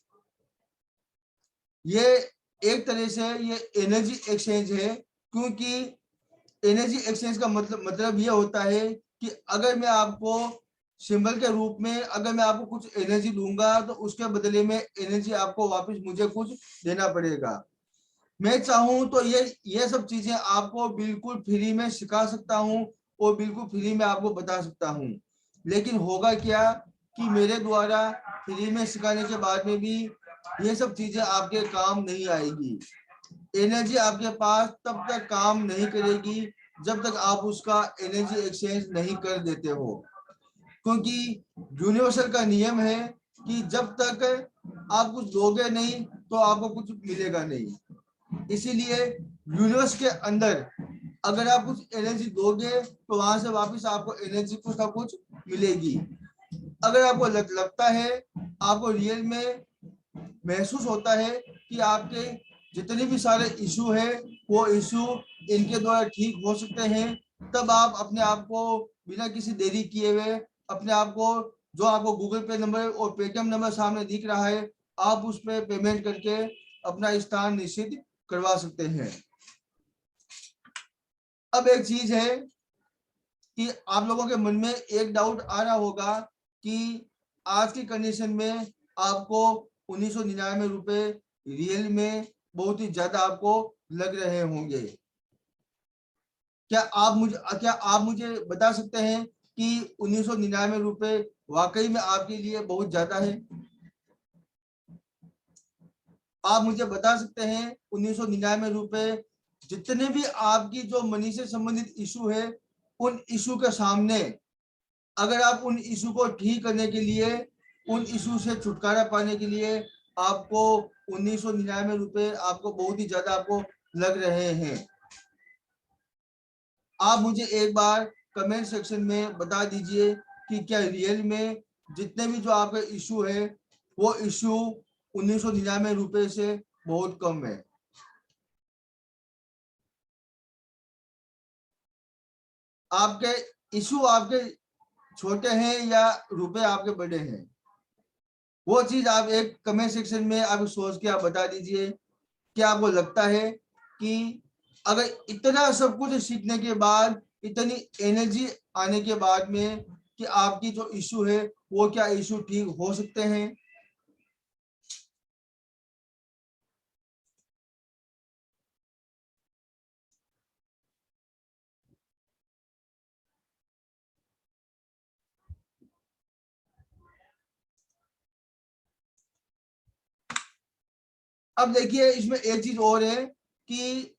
ये एक तरह से ये एनर्जी एक्सचेंज है, क्योंकि एनर्जी एक्सचेंज का मतलब ये होता है कि अगर मैं आपको सिंबल के रूप में अगर मैं आपको कुछ एनर्जी दूंगा तो उसके बदले में एनर्जी आपको वापस मुझे कुछ देना पड़ेगा। मैं चाहूं तो ये सब चीजें आपको बिल्कुल फ्री में सिखा सकता हूं और बिल्कुल फ्री में आपको बता सकता हूं, लेकिन होगा क्या कि मेरे द्वारा फ्री में सिखाने के बाद में भी ये सब चीजें आपके काम नहीं आएगी। एनर्जी आपके पास तब तक काम नहीं करेगी जब तक आप उसका एनर्जी एक्सचेंज नहीं कर देते हो, क्योंकि यूनिवर्सल का नियम है कि जब तक आप कुछ दोगे नहीं तो आपको कुछ मिलेगा नहीं। इसीलिए यूनिवर्स के अंदर अगर आप कुछ एनर्जी दोगे तो वहां से वापस आपको एनर्जी कुछ ना कुछ मिलेगी। अगर आपको लगता है, आपको रियल में महसूस होता है कि आपके जितने भी सारे इशू है वो इशू इनके द्वारा ठीक हो सकते हैं, तब आप अपने आप को बिना किसी देरी किए हुए अपने आप को, जो आपको गूगल पे नंबर और पेटीएम नंबर सामने दिख रहा है, आप उस पर पेमेंट करके अपना स्थान निश्चित करवा सकते हैं। अब एक चीज है कि आप लोगों के मन में एक डाउट आ रहा होगा कि आज की कंडीशन में आपको 1999 रुपए रियल में बहुत ही ज्यादा आपको लग रहे होंगे। क्या आप मुझे बता सकते हैं कि 1999 रुपए वाकई में आपके लिए बहुत ज्यादा है? आप मुझे बता सकते हैं 1999 रुपए जितने भी आपकी जो मनी से संबंधित इशू है, उन इशू के सामने अगर आप उन इशू को ठीक करने के लिए, उन इशू से छुटकारा पाने के लिए आपको 1999 रुपए आपको बहुत ही ज्यादा आपको लग रहे हैं? आप मुझे एक बार कमेंट सेक्शन में बता दीजिए कि क्या रियल में जितने भी जो आपका इशू है वो इशू 1999 रुपए से बहुत कम है। आपके इशू आपके छोटे हैं या रुपए आपके बड़े हैं? वो चीज आप एक कमेंट सेक्शन में आप सोच के आप बता दीजिए। क्या आपको लगता है कि अगर इतना सब कुछ सीखने के बाद, इतनी एनर्जी आने के बाद में, कि आपकी जो इशू है वो क्या इशू ठीक हो सकते हैं? अब देखिए इसमें एक चीज और है कि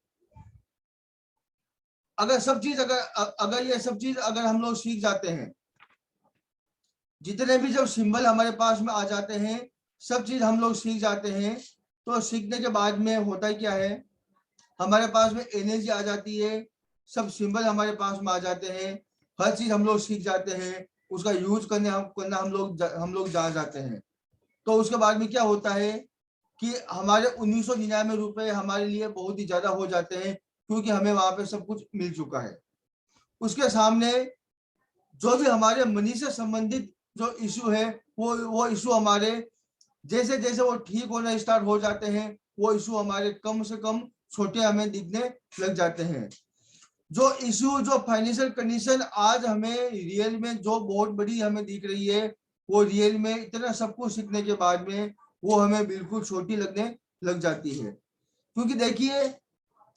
अगर ये सब चीज अगर हम लोग सीख जाते हैं, जितने भी जब सिंबल हमारे पास में आ जाते हैं, सब चीज हम लोग सीख जाते हैं, तो सीखने के बाद में होता क्या है, हमारे पास में एनर्जी आ जाती है, सब सिंबल हमारे पास में आ जाते हैं, हर चीज हम लोग सीख जाते हैं, उसका यूज करना हम लोग जान जाते हैं। तो उसके बाद में क्या होता है कि हमारे 1999 रुपए हमारे लिए बहुत ही ज्यादा हो जाते हैं, क्योंकि हमें वहां पे सब कुछ मिल चुका है। उसके सामने जो भी हमारे मनी से संबंधित जो इशू है वो इशू हमारे जैसे जैसे वो ठीक होना स्टार्ट हो जाते हैं, वो इशू हमारे कम से कम छोटे हमें दिखने लग जाते हैं। जो इशू, जो फाइनेंशियल कंडीशन आज हमें रियल में जो बहुत बड़ी हमें दिख रही है, वो रियल में इतना सब कुछ सीखने के बाद में वो हमें बिल्कुल छोटी लगने लग जाती है। क्योंकि देखिए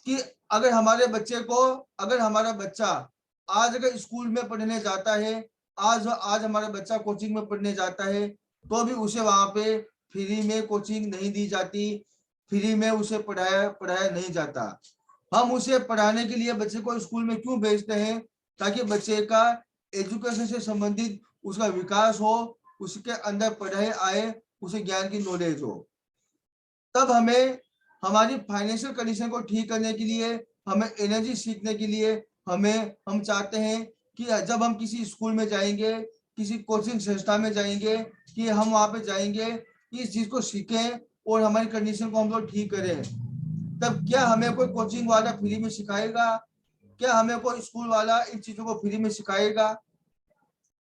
कि अगर हमारे बच्चे को, अगर हमारा बच्चा आज अगर स्कूल में पढ़ने जाता है, आज हमारा बच्चा कोचिंग में पढ़ने जाता है, तो भी उसे वहां पे फ्री में कोचिंग नहीं दी जाती, फ्री में उसे पढ़ाया नहीं जाता। हम उसे पढ़ाने के लिए बच्चे को स्कूल में क्यों भेजते हैं? ताकि बच्चे का एजुकेशन से संबंधित उसका विकास हो, उसके अंदर पढ़ाई आए, उसे ज्ञान की नॉलेज हो। तब हमें हमारी फाइनेंशियल कंडीशन को ठीक करने के लिए, हमें एनर्जी सीखने के लिए, हम चाहते हैं कि जब हम किसी स्कूल में जाएंगे, किसी कोचिंग संस्था में जाएंगे, कि हम वहां पे जाएंगे, इस चीज को सीखें और हमारी कंडीशन को हम लोग ठीक करें। तब क्या हमें कोई कोचिंग वाला फ्री में सिखाएगा? क्या हमें कोई स्कूल वाला इन चीजों को फ्री में सिखाएगा?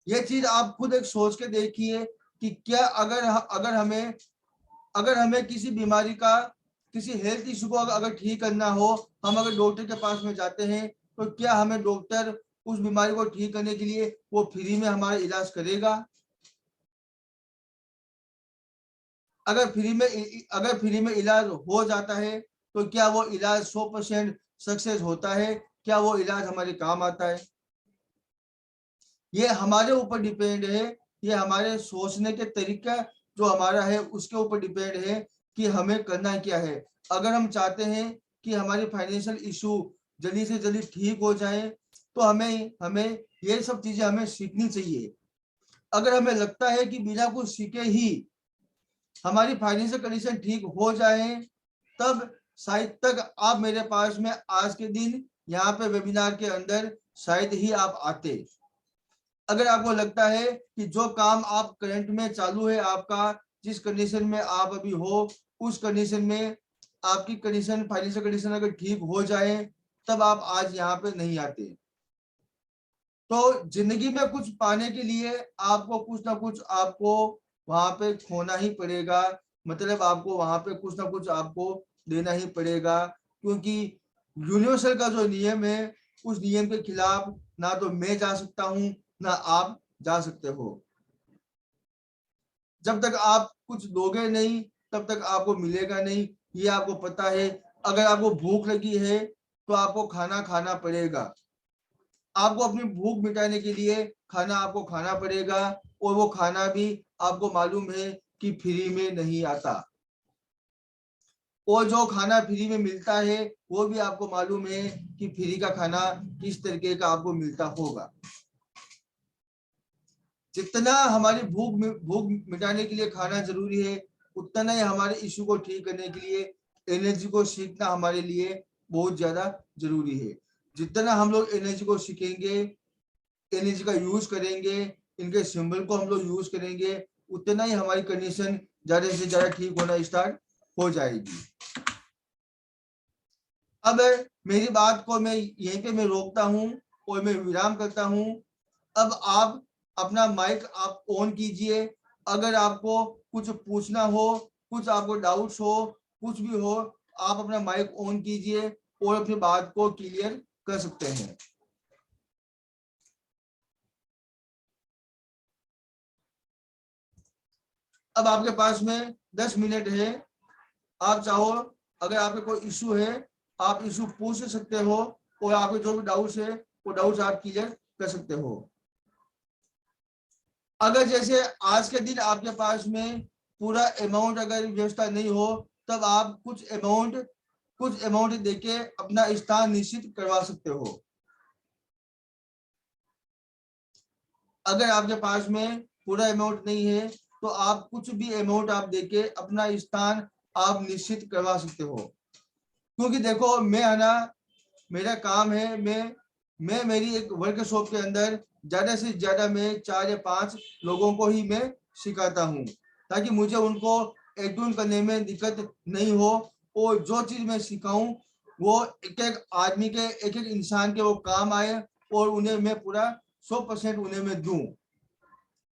ये चीज आप खुद एक सोच के देखिए कि क्या अगर हमें किसी बीमारी का, किसी हेल्थ इशू को अगर ठीक करना हो, हम अगर डॉक्टर के पास में जाते हैं, तो क्या हमें डॉक्टर उस बीमारी को ठीक करने के लिए वो फ्री में हमारा इलाज करेगा? अगर फ्री में इलाज हो जाता है, तो क्या वो इलाज 100% सक्सेस होता है? क्या वो इलाज हमारे काम आता है? ये हमारे ऊपर डिपेंड है, ये हमारे सोचने के तरीका जो हमारा है उसके ऊपर डिपेंड है कि हमें करना क्या है। अगर हम चाहते हैं कि हमारी फाइनेंशियल इशू जल्दी से जल्दी ठीक हो जाए, तो हमें ये सब चीजें हमें सीखनी चाहिए। अगर हमें लगता है कि बिना कुछ सीखे ही हमारी फाइनेंशियल कंडीशन ठीक हो जाए तब शायद तक आप मेरे पास में आज के दिन यहाँ पे वेबिनार के अंदर शायद ही आप आते। अगर आपको लगता है कि जो काम आप करंट में चालू है, आपका जिस कंडीशन में आप अभी हो उस कंडीशन में आपकी कंडीशन फाइनेंशियल कंडीशन अगर ठीक हो जाए तब आप आज यहाँ पे नहीं आते। तो जिंदगी में कुछ पाने के लिए आपको कुछ ना कुछ आपको वहां पे खोना ही पड़ेगा, मतलब आपको वहां पे कुछ ना कुछ आपको देना ही पड़ेगा, क्योंकि यूनिवर्सल का जो नियम है उस नियम के खिलाफ ना तो मैं जा सकता हूं ना आप जा सकते हो। जब तक आप कुछ दोगे नहीं तब तक आपको मिलेगा नहीं, ये आपको पता है। अगर आपको भूख लगी है तो आपको खाना खाना पड़ेगा, आपको अपनी भूख मिटाने के लिए खाना आपको खाना पड़ेगा, और वो खाना भी आपको मालूम है कि फ्री में नहीं आता, और जो खाना फ्री में मिलता है वो भी आपको मालूम है कि फ्री का खाना किस तरीके का आपको मिलता होगा। जितना हमारी भूख मिटाने के लिए खाना जरूरी है, उतना ही हमारे इश्यू को ठीक करने के लिए एनर्जी को सीखना हमारे लिए बहुत ज्यादा जरूरी है। जितना हम लोग एनर्जी को सीखेंगे, एनर्जी का यूज करेंगे, इनके सिंबल को हम लोग यूज करेंगे, उतना ही हमारी कंडीशन ज्यादा से ज्यादा ठीक होना स्टार्ट हो जाएगी। अब मेरी बात को मैं यहीं पे मैं रोकता हूं और मैं विराम करता हूं। अब आप अपना माइक आप ऑन कीजिए। अगर आपको कुछ पूछना हो, कुछ आपको डाउट्स हो, कुछ भी हो, आप अपना माइक ऑन कीजिए और अपनी बात को क्लियर कर सकते हैं। अब आपके पास में 10 मिनट है। आप चाहो, अगर आपके कोई इशू है आप इशू पूछ सकते हो, और आपके जो भी डाउट्स है वो डाउट्स आप क्लियर कर सकते हो। अगर जैसे आज के दिन आपके पास में पूरा अमाउंट अगर व्यवस्था नहीं हो, तब आप कुछ अमाउंट देके अपना स्थान निश्चित करवा सकते हो। अगर आपके पास में पूरा अमाउंट नहीं है तो आप कुछ भी अमाउंट आप देके अपना स्थान आप निश्चित करवा सकते हो। क्योंकि देखो, मैं है ना, मेरा काम है, मैं मेरी एक वर्कशॉप के अंदर ज्यादा से ज्यादा मैं 4 या 5 लोगों को ही मैं सिखाता हूँ, ताकि मुझे उनको एडून करने में दिक्कत नहीं हो, और जो चीज मैं सिखाऊं वो एक एक आदमी के, एक एक इंसान के वो काम आए, और उन्हें मैं पूरा 100% उन्हें मैं दूं।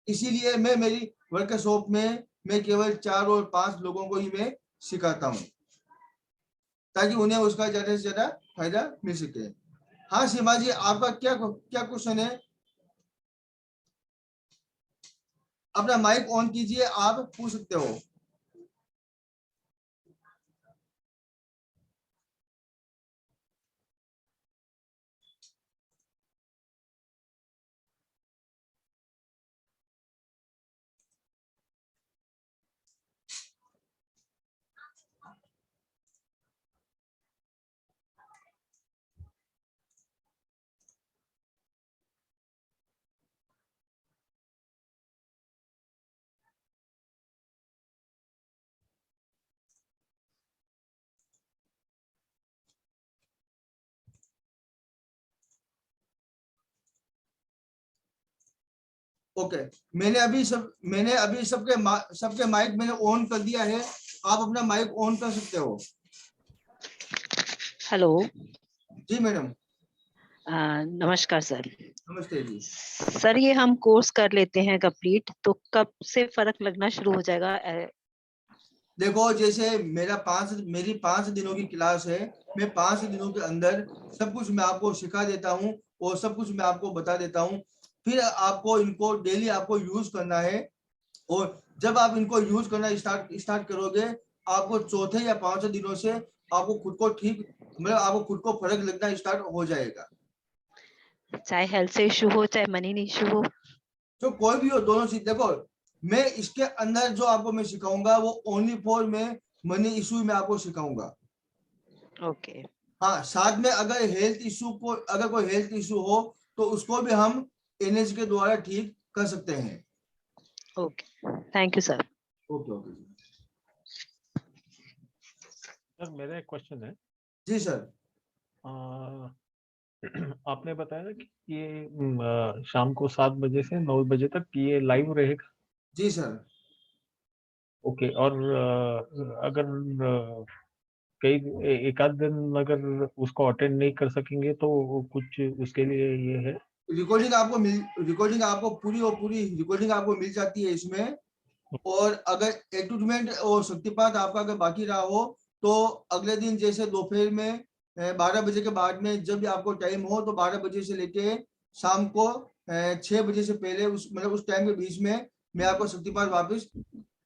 इसीलिए मैं मेरी वर्कशॉप में मैं केवल 4 और 5 लोगों को ही मैं सिखाता हूँ, ताकि उन्हें उसका ज्यादा से ज्यादा फायदा मिल सके। हाँ सीमा जी, आपका क्या क्वेश्चन है? अपना माइक ऑन कीजिए, आप पूछ सकते हो। ओके, मैंने अभी सबके माइक मैंने ऑन कर दिया है। आप अपना माइक ऑन कर सकते हो। हेलो जी मैडम। नमस्कार सर। नमस्ते जी। सर ये हम कोर्स कर लेते हैं कंप्लीट, तो कब से फर्क लगना शुरू हो जाएगा? देखो, जैसे मेरी 5 दिनों की क्लास है, मैं 5 दिनों के अंदर सब कुछ मैं आपको सिखा देता हूँ और सब कुछ मैं आपको बता देता हूँ। फिर आपको इनको डेली आपको यूज करना है, और जब आप इनको यूज करना स्टार्ट करोगे, आपको चौथे या 5वें दिनों से आपको खुद को ठीक, मतलब आपको खुद को फर्क लगना स्टार्ट हो जाएगा। चाहे हेल्थ से इशू हो, चाहे मनी इशू हो, तो कोई भी हो, दोनों चीज। देखो, मैं इसके अंदर जो आपको मैं सिखाऊंगा वो ओनली फॉर मैं मनी इशू में आपको सिखाऊंगा। ओके। हाँ, साथ में अगर कोई हेल्थ इशू हो तो उसको भी हम एनएच के द्वारा ठीक कर सकते हैं। Okay, thank you sir. Okay okay. Sir मेरा एक क्वेश्चन है। जी सर। आपने बताया कि ये शाम को 7 बजे से 9 बजे तक ये लाइव रहेगा। जी सर। ओके। और अगर कई एक आध दिन अगर उसको अटेंड नहीं कर सकेंगे तो कुछ उसके लिए ये है? रिकॉर्डिंग आपको पूरी और पूरी रिकॉर्डिंग आपको मिल जाती है इसमें। और अगर एडवर्टाइजमेंट और शक्तिपात आपका अगर बाकी रहा हो तो अगले दिन जैसे दोपहर में 12 बजे के बाद में जब भी आपको टाइम हो तो 12 बजे से लेके शाम को 6 बजे से पहले उस टाइम के बीच में मैं आपको शक्तिपात वापस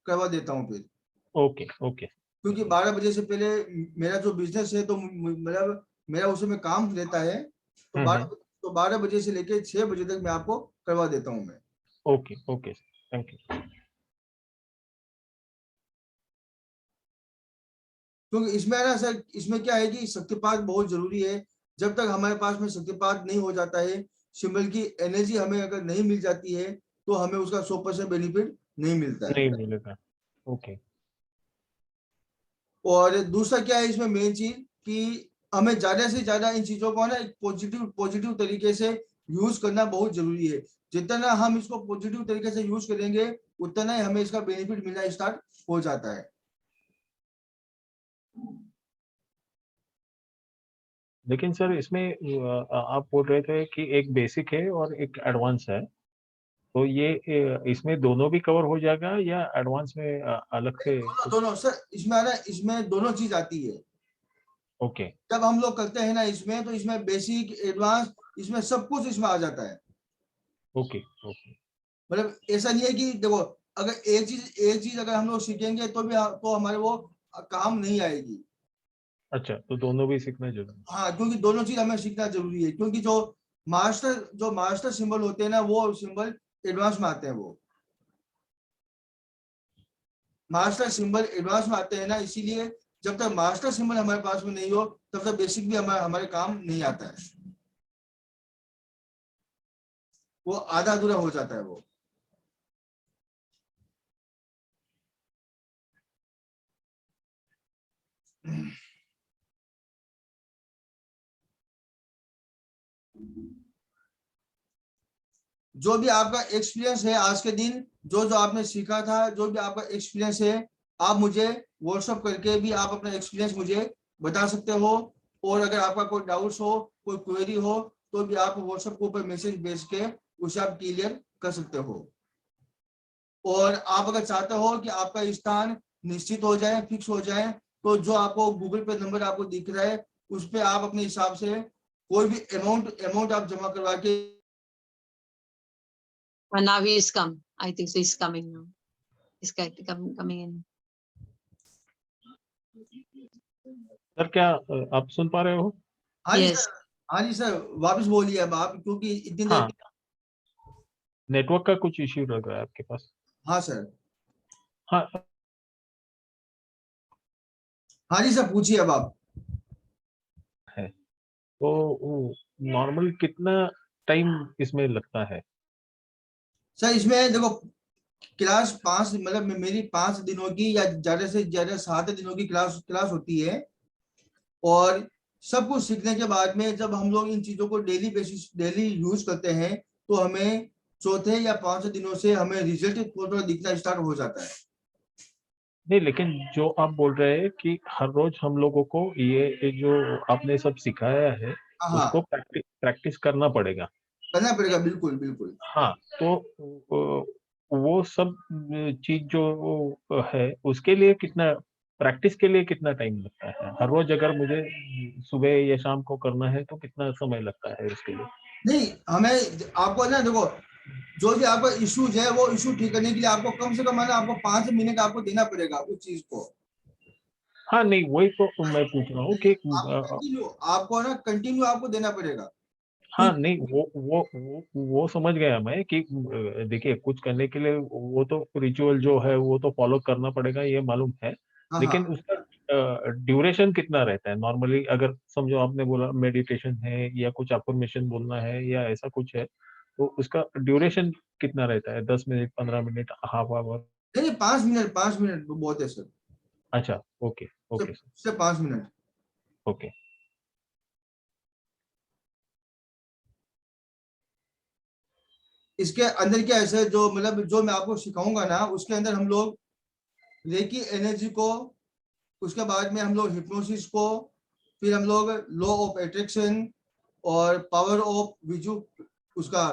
करवा देता हूँ फिर। Okay okay. क्योंकि 12 बजे से पहले मेरा जो बिजनेस है तो मतलब मेरा उसमें काम रहता है, तो 12 बजे से लेके 6 बजे तक मैं आपको करवा देता हूँ मैं। Okay okay, thank you. क्योंकि इसमें ना सर, इसमें क्या है कि शक्तिपात बहुत जरूरी है। जब तक हमारे पास में शक्तिपात नहीं हो जाता है, सिंबल की एनर्जी हमें अगर नहीं मिल जाती है तो हमें उसका 100% बेनिफिट नहीं मिलता है। नहीं मिलेगा। ओके। और दूसरा क्या है इसमें मेन चीज कि हमें ज्यादा से ज्यादा इन चीजों को ना एक पॉजिटिव तरीके से यूज करना बहुत जरूरी है। जितना हम इसको पॉजिटिव तरीके से यूज करेंगे उतना ही हमें इसका बेनिफिट मिलना स्टार्ट हो जाता है। लेकिन सर इसमें आप बोल रहे थे कि एक बेसिक है और एक एडवांस है, तो ये इसमें दोनों भी कवर हो जाएगा या एडवांस में अलग से? दोनों सर, इसमें दोनों चीज आती है। ओके। जब हम लोग करते हैं ना इसमें, तो इसमें बेसिक एडवांस इसमें सब कुछ इसमें आ जाता है। Okay okay. मतलब ऐसा नहीं है कि देखो अगर एक चीज अगर हम लोग सीखेंगे तो भी तो हमारे वो काम नहीं आएगी। अच्छा, तो दोनों भी सीखना जरूरी है। हाँ, क्योंकि दोनों चीज हमें सीखना जरूरी है। क्योंकि जो मास्टर सिंबल होते हैं ना, वो सिंबल एडवांस में आते हैं। वो मास्टर सिंबल एडवांस में आते हैं ना, इसीलिए जब तक मास्टर सिंबल हमारे पास में नहीं हो तब तक बेसिक भी हमारे काम नहीं आता है। वो आधा अधूरा हो जाता है वो। जो भी आपका एक्सपीरियंस है आज के दिन, जो जो आपने सीखा था, जो भी आपका एक्सपीरियंस है, आप मुझे व्हाट्सएप करके भी आप अपना एक्सपीरियंस मुझे बता सकते हो। और अगर आपका कोई डाउट्स हो, कोई क्वेरी हो, तो भी आप व्हाट्सएप के ऊपर मैसेज भेज के उसे आप क्लियर कर सकते हो। और आप अगर चाहते हो कि आपका स्थान निश्चित हो जाए, फिक्स हो जाए, तो जो आपको गूगल पे नंबर आपको दिख रहा है उस पर आप अपने हिसाब से कोई भी अमाउंट आप जमा करवा के। Now he is come. I think so. He's coming now. He's coming in. Sir क्या आप सुन पा रहे हो? हाँ जी सर, हाँ जी सर, वापस बोलिए अब आप, क्योंकि इतनी देर। हाँ, नेटवर्क का कुछ इश्यू लग रहा है आपके पास। हाँ सर। हाँ हाँ जी सर, पूछिए अब आप। है तो नॉर्मल कितना टाइम इसमें लगता है? सर इसमें देखो, क्लास 5 मतलब मेरी 5 दिनों की या ज्यादा से ज्यादा 7 दिनों की क्लास होती है। और सब कुछ सीखने के बाद में जब हम लोग इन चीजों को डेली यूज करते हैं तो हमें चौथे या 5 दिनों से हमें रिजल्ट थोड़ा दिखना स्टार्ट हो जाता है। नहीं, लेकिन जो आप बोल रहे हैं कि हर रोज हम लोगों को ये जो आपने सब सिखाया है उसको प्रैक्टिस करना पड़ेगा। बिल्कुल बिल्कुल। हाँ, तो वो सब चीज जो है उसके लिए कितना प्रैक्टिस के लिए कितना टाइम लगता है? हर रोज अगर मुझे सुबह या शाम को करना है तो कितना समय लगता है उसके लिए? नहीं, हमें आपको ना देखो, जो भी आपका इश्यूज है वो इशू ठीक करने के लिए आपको कम से कम आपको 5 मिनट आपको देना पड़ेगा उस चीज को। हाँ नहीं, वही तो मैं पूछ रहा हूँ कि आपको ना कंटिन्यू आपको देना पड़ेगा। हाँ नहीं, वो समझ गया मैं कि देखिए कुछ करने के लिए वो तो रिचुअल जो है वो तो फॉलो करना पड़ेगा, ये मालूम है। लेकिन उसका ड्यूरेशन कितना रहता है नॉर्मली? अगर समझो आपने बोला मेडिटेशन है या कुछ अफर्मेशन बोलना है या ऐसा कुछ है, तो उसका ड्यूरेशन कितना रहता है? 10 मिनट, 15 मिनट, हाफ आवर? नहीं, 5 मिनट बहुत है सर। अच्छा, ओके। ओके सर, से 5 मिनट। ओके इसके अंदर क्या ऐसे जो मतलब जो मैं आपको सिखाऊंगा ना, उसके अंदर हम लोग रेकी एनर्जी को, उसके बाद में हम लोग हिप्नोसिस को, फिर हम लोग लॉ ऑफ अट्रैक्शन और पावर ऑफ विजु, उसका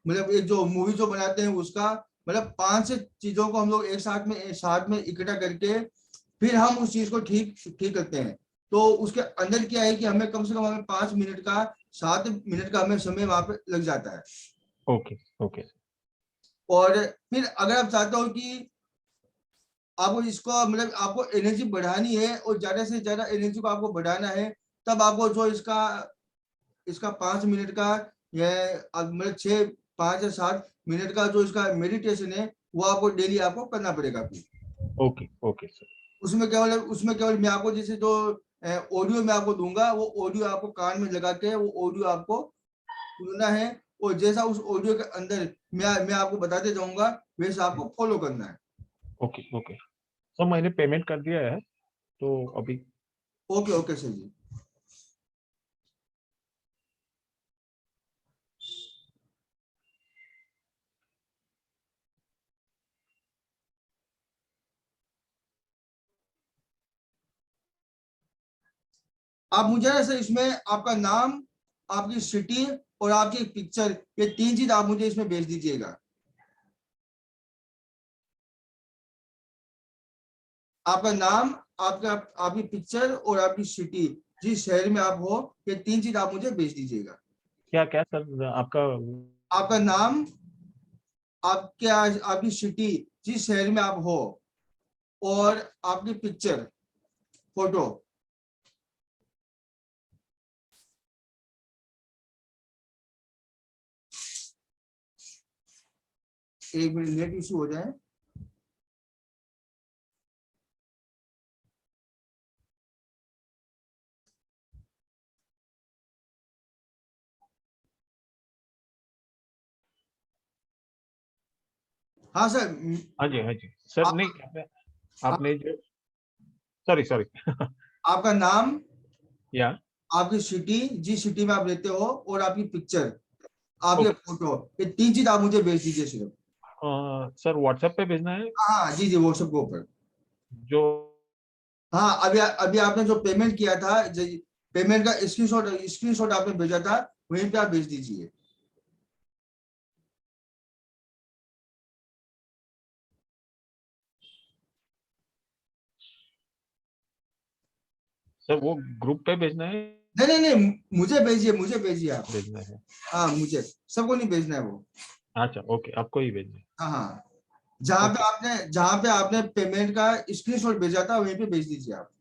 मतलब एक जो मूवी जो बनाते हैं उसका, मतलब 5 चीजों को हम लोग एक साथ में इकट्ठा करके फिर हम उस चीज को ठीक ठीक करते हैं। तो उसके अंदर क्या है कि हमें कम से कम हमें 5 मिनट का 7 मिनट का हमें समय वहां पे लग जाता है। ओके ओके और फिर अगर आप चाहते हो कि आपको इसको मतलब आपको एनर्जी बढ़ानी है और ज्यादा से ज्यादा एनर्जी को आपको बढ़ाना है, तब आपको जो इसका इसका 5 मिनट का या मतलब 6 5 या 7 मिनट का जो इसका मेडिटेशन है वो आपको डेली आपको करना पड़ेगा। ओके ओके सर, उसमें केवल मैं आपको जैसे जो ऑडियो मैं आपको दूंगा, वो ऑडियो आपको कान में लगा के वो ऑडियो आपको सुनना है, और जैसा उस ऑडियो के अंदर मैं आपको बताते जाऊंगा वैसा आपको फॉलो करना है। ओके ओके सर, मैंने पेमेंट कर दिया है तो अभी। ओके ओके सर जी। आप मुझे ना सर इसमें आपका नाम, आपकी सिटी और आपकी पिक्चर, ये 3 चीज आप मुझे इसमें भेज दीजिएगा। आपका नाम, आपका आपकी पिक्चर और आपकी सिटी, जिस शहर में आप हो, ये 3 चीज आप मुझे भेज दीजिएगा। क्या क्या सर आपका? आपका नाम, आपकी सिटी, जिस शहर में आप हो, और आपकी पिक्चर, फोटो। एक मिनट नेट इशू हो जाए। हाँ सर। हाँ जी सर, आप, नहीं आपने जो, सॉरी सॉरी आपका नाम, या आपकी सिटी, जिस सिटी में आप रहते हो, और आपकी पिक्चर, आपके ओके फोटो, ये 3 चीज आप मुझे भेज दीजिए सिर्फ। सर, व्हाट्सएप पे भेजना है हाँ जी जी, व्हाट्सएप के ऊपर। जो? हाँ, अभी अभी आपने जो पेमेंट किया था, पेमेंट का स्क्रीनशॉट आपने भेजा था, वहीं पे आप भेज दीजिए। सर वो ग्रुप पे भेजना है? नहीं नहीं नहीं, मुझे भेजिए आप। भेजना है, हाँ, मुझे, सबको नहीं भेजना है वो। अच्छा ओके, आपको ही भेजना है। हाँ हाँ, ओके जहाँ पे आपने पेमेंट का स्क्रीनशॉट भेजा था वहीं पे भेज दीजिए आप।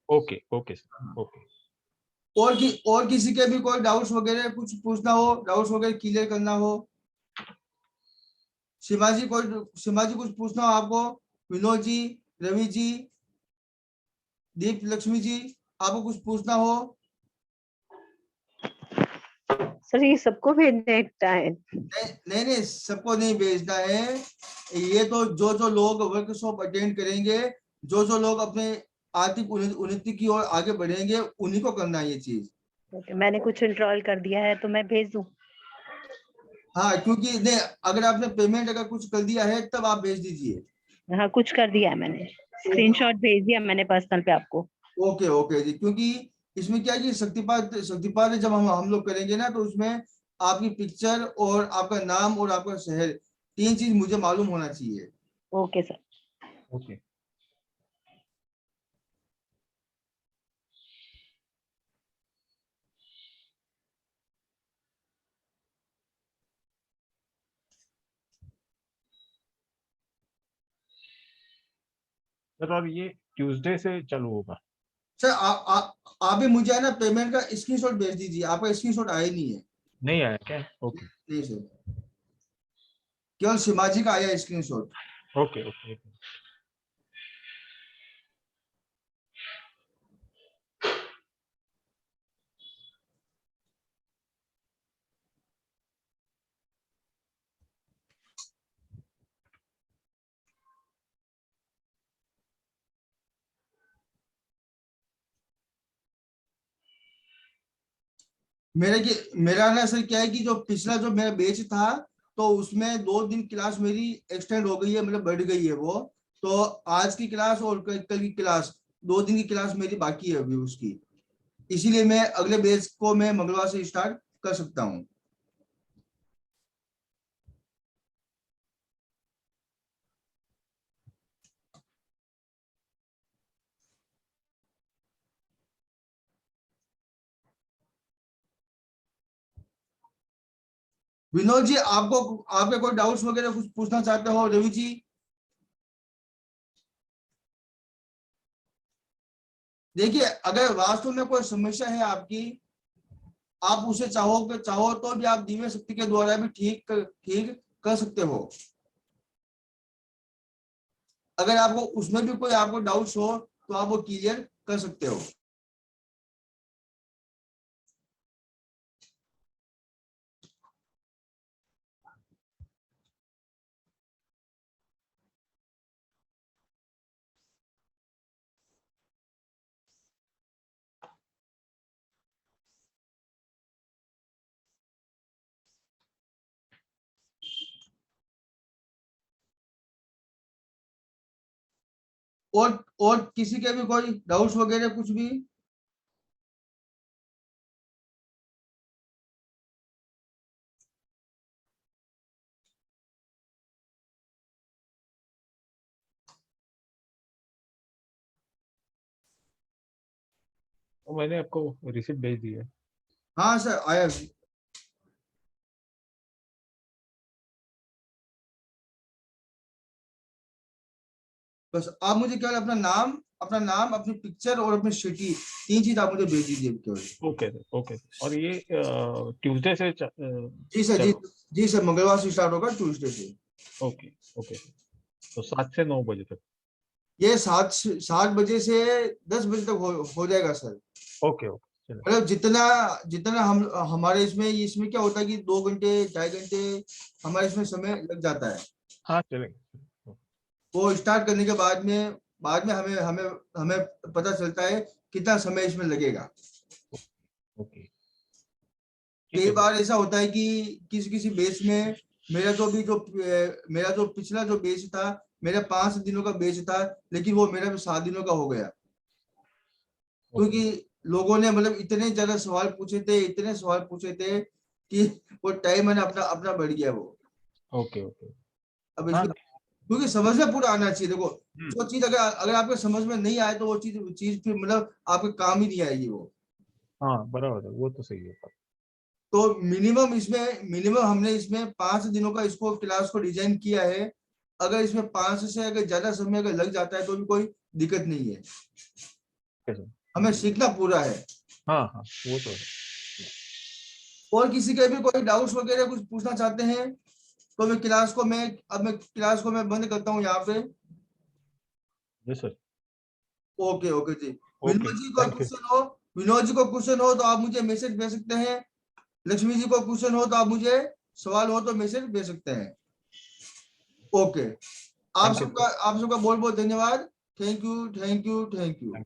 ओके ओके सर, ओके और किसी के भी कोई डाउट्स वगैरह कुछ पूछना हो, डाउट्स वगैरह क्लियर करना हो, शिवाजी कुछ पूछना हो आपको, विनोद जी, रवि जी, दीप लक्ष्मी जी, आपको कुछ पूछना हो। सर ये सबको भेजना है टाइम? नहीं, सबको नहीं भेजना है। ये तो जो लोग वर्कशॉप अटेंड करेंगे, जो लोग अपने आर्थिक उन्नति की ओर आगे बढ़ेंगे, उन्हीं को करना है ये चीज। ओके, मैंने कुछ इंस्टॉल कर दिया है तो मैं भेज दूं? हाँ, क्योंकि नहीं, अगर आपने पेमेंट अगर कुछ कर दिया है तब आप भेज दीजिए। हाँ कुछ कर दिया है मैंने, स्क्रीनशॉट भेज दिया मैंने पर्सनल पे आपको। ओके ओके जी, क्योंकि इसमें क्या है कि शक्तिपात जब हम लोग करेंगे ना, तो उसमें आपकी पिक्चर और आपका नाम और आपका शहर, 3 चीज मुझे मालूम होना चाहिए। Okay sir. ओके सर, और ये ट्यूसडे से चालू होगा? सर आप भी मुझे है ना पेमेंट का स्क्रीनशॉट भेज दीजिए, आपका स्क्रीनशॉट आया ही नहीं है। नहीं आया क्या? ओके नहीं सर, केवल शिवाजी का आया स्क्रीनशॉट। ओके ओके मेरा ना सर क्या है कि जो पिछला जो मेरा बैच था तो उसमें 2 दिन क्लास मेरी एक्सटेंड हो गई है, मतलब बढ़ गई है वो। तो आज की क्लास और कल की क्लास, 2 दिन की क्लास मेरी बाकी है अभी उसकी, इसीलिए मैं अगले बैच को मैं मंगलवार से स्टार्ट कर सकता हूँ। विनोद जी, आपके कोई डाउट्स वगैरह कुछ पूछना चाहते हो? रवि जी? देखिए, अगर वास्तव में कोई समस्या है आपकी, आप उसे चाहो तो भी आप दिव्य शक्ति के द्वारा भी ठीक कर सकते हो। अगर आपको उसमें भी कोई आपको डाउट्स हो तो आप वो क्लियर कर सकते हो। और किसी के भी कोई डाउट्स वगैरह कुछ भी? तो मैंने आपको रिसिप्ट भेज दी है। हाँ सर, आया। बस आप मुझे केवल अपना नाम, अपनी पिक्चर और अपनी सिटी, 3 चीज आप मुझे भेज दीजिए केवल। Okay okay. और ये ट्यूसडे से जी सर, जी सर, मंगलवार से स्टार्ट होगा, ट्यूसडे से। Okay okay. तो 7 से 9 बजे तक? ये 7 बजे से 10 बजे तक हो जाएगा सर। Okay okay. मतलब जितना हम हमारे इसमें क्या होता है कि 2 घंटे 2.5 घंटे हमारे इसमें समय लग जाता है। हाँ चलेगा। वो स्टार्ट करने के बाद में हमें पता चलता है कितना समय इसमें लगेगा। ओके। कई बार ऐसा होता है कि किसी बेस में मेरा जो पिछला जो बेस था, मेरा 5 दिनों का बेस था, लेकिन वो मेरा 7 दिनों का हो गया, क्योंकि लोगों ने मतलब इतने ज्यादा सवाल पूछे थे कि वो टाइम मैंने अपना बढ़ गया वो। Okay okay. अब इसमें क्योंकि समझ में पूरा आना चाहिए। देखो, जो चीज अगर आपके समझ में नहीं आए तो वो चीज फिर मतलब आपके काम ही नहीं आएगी वो। हाँ बराबर है, वो तो सही है। तो मिनिमम हमने इसमें 5 दिनों का इसको क्लास को डिजाइन किया है। अगर इसमें 5 से अगर ज्यादा समय अगर लग जाता है तो भी कोई दिक्कत नहीं है, हमें सीखना पूरा है। हाँ हाँ वो तो है। और किसी के भी कोई डाउट्स वगैरह कुछ पूछना चाहते हैं तो मैं क्लास को मैं बंद करता हूँ यहाँ पे। जी सर। ओके ओके जी। ओके, विनोद जी को क्वेश्चन हो तो आप मुझे मैसेज भेज सकते हैं। लक्ष्मी जी को क्वेश्चन हो तो आप मुझे सवाल हो तो मैसेज भेज सकते हैं। ओके, आप सबका बहुत बहुत धन्यवाद। Thank you.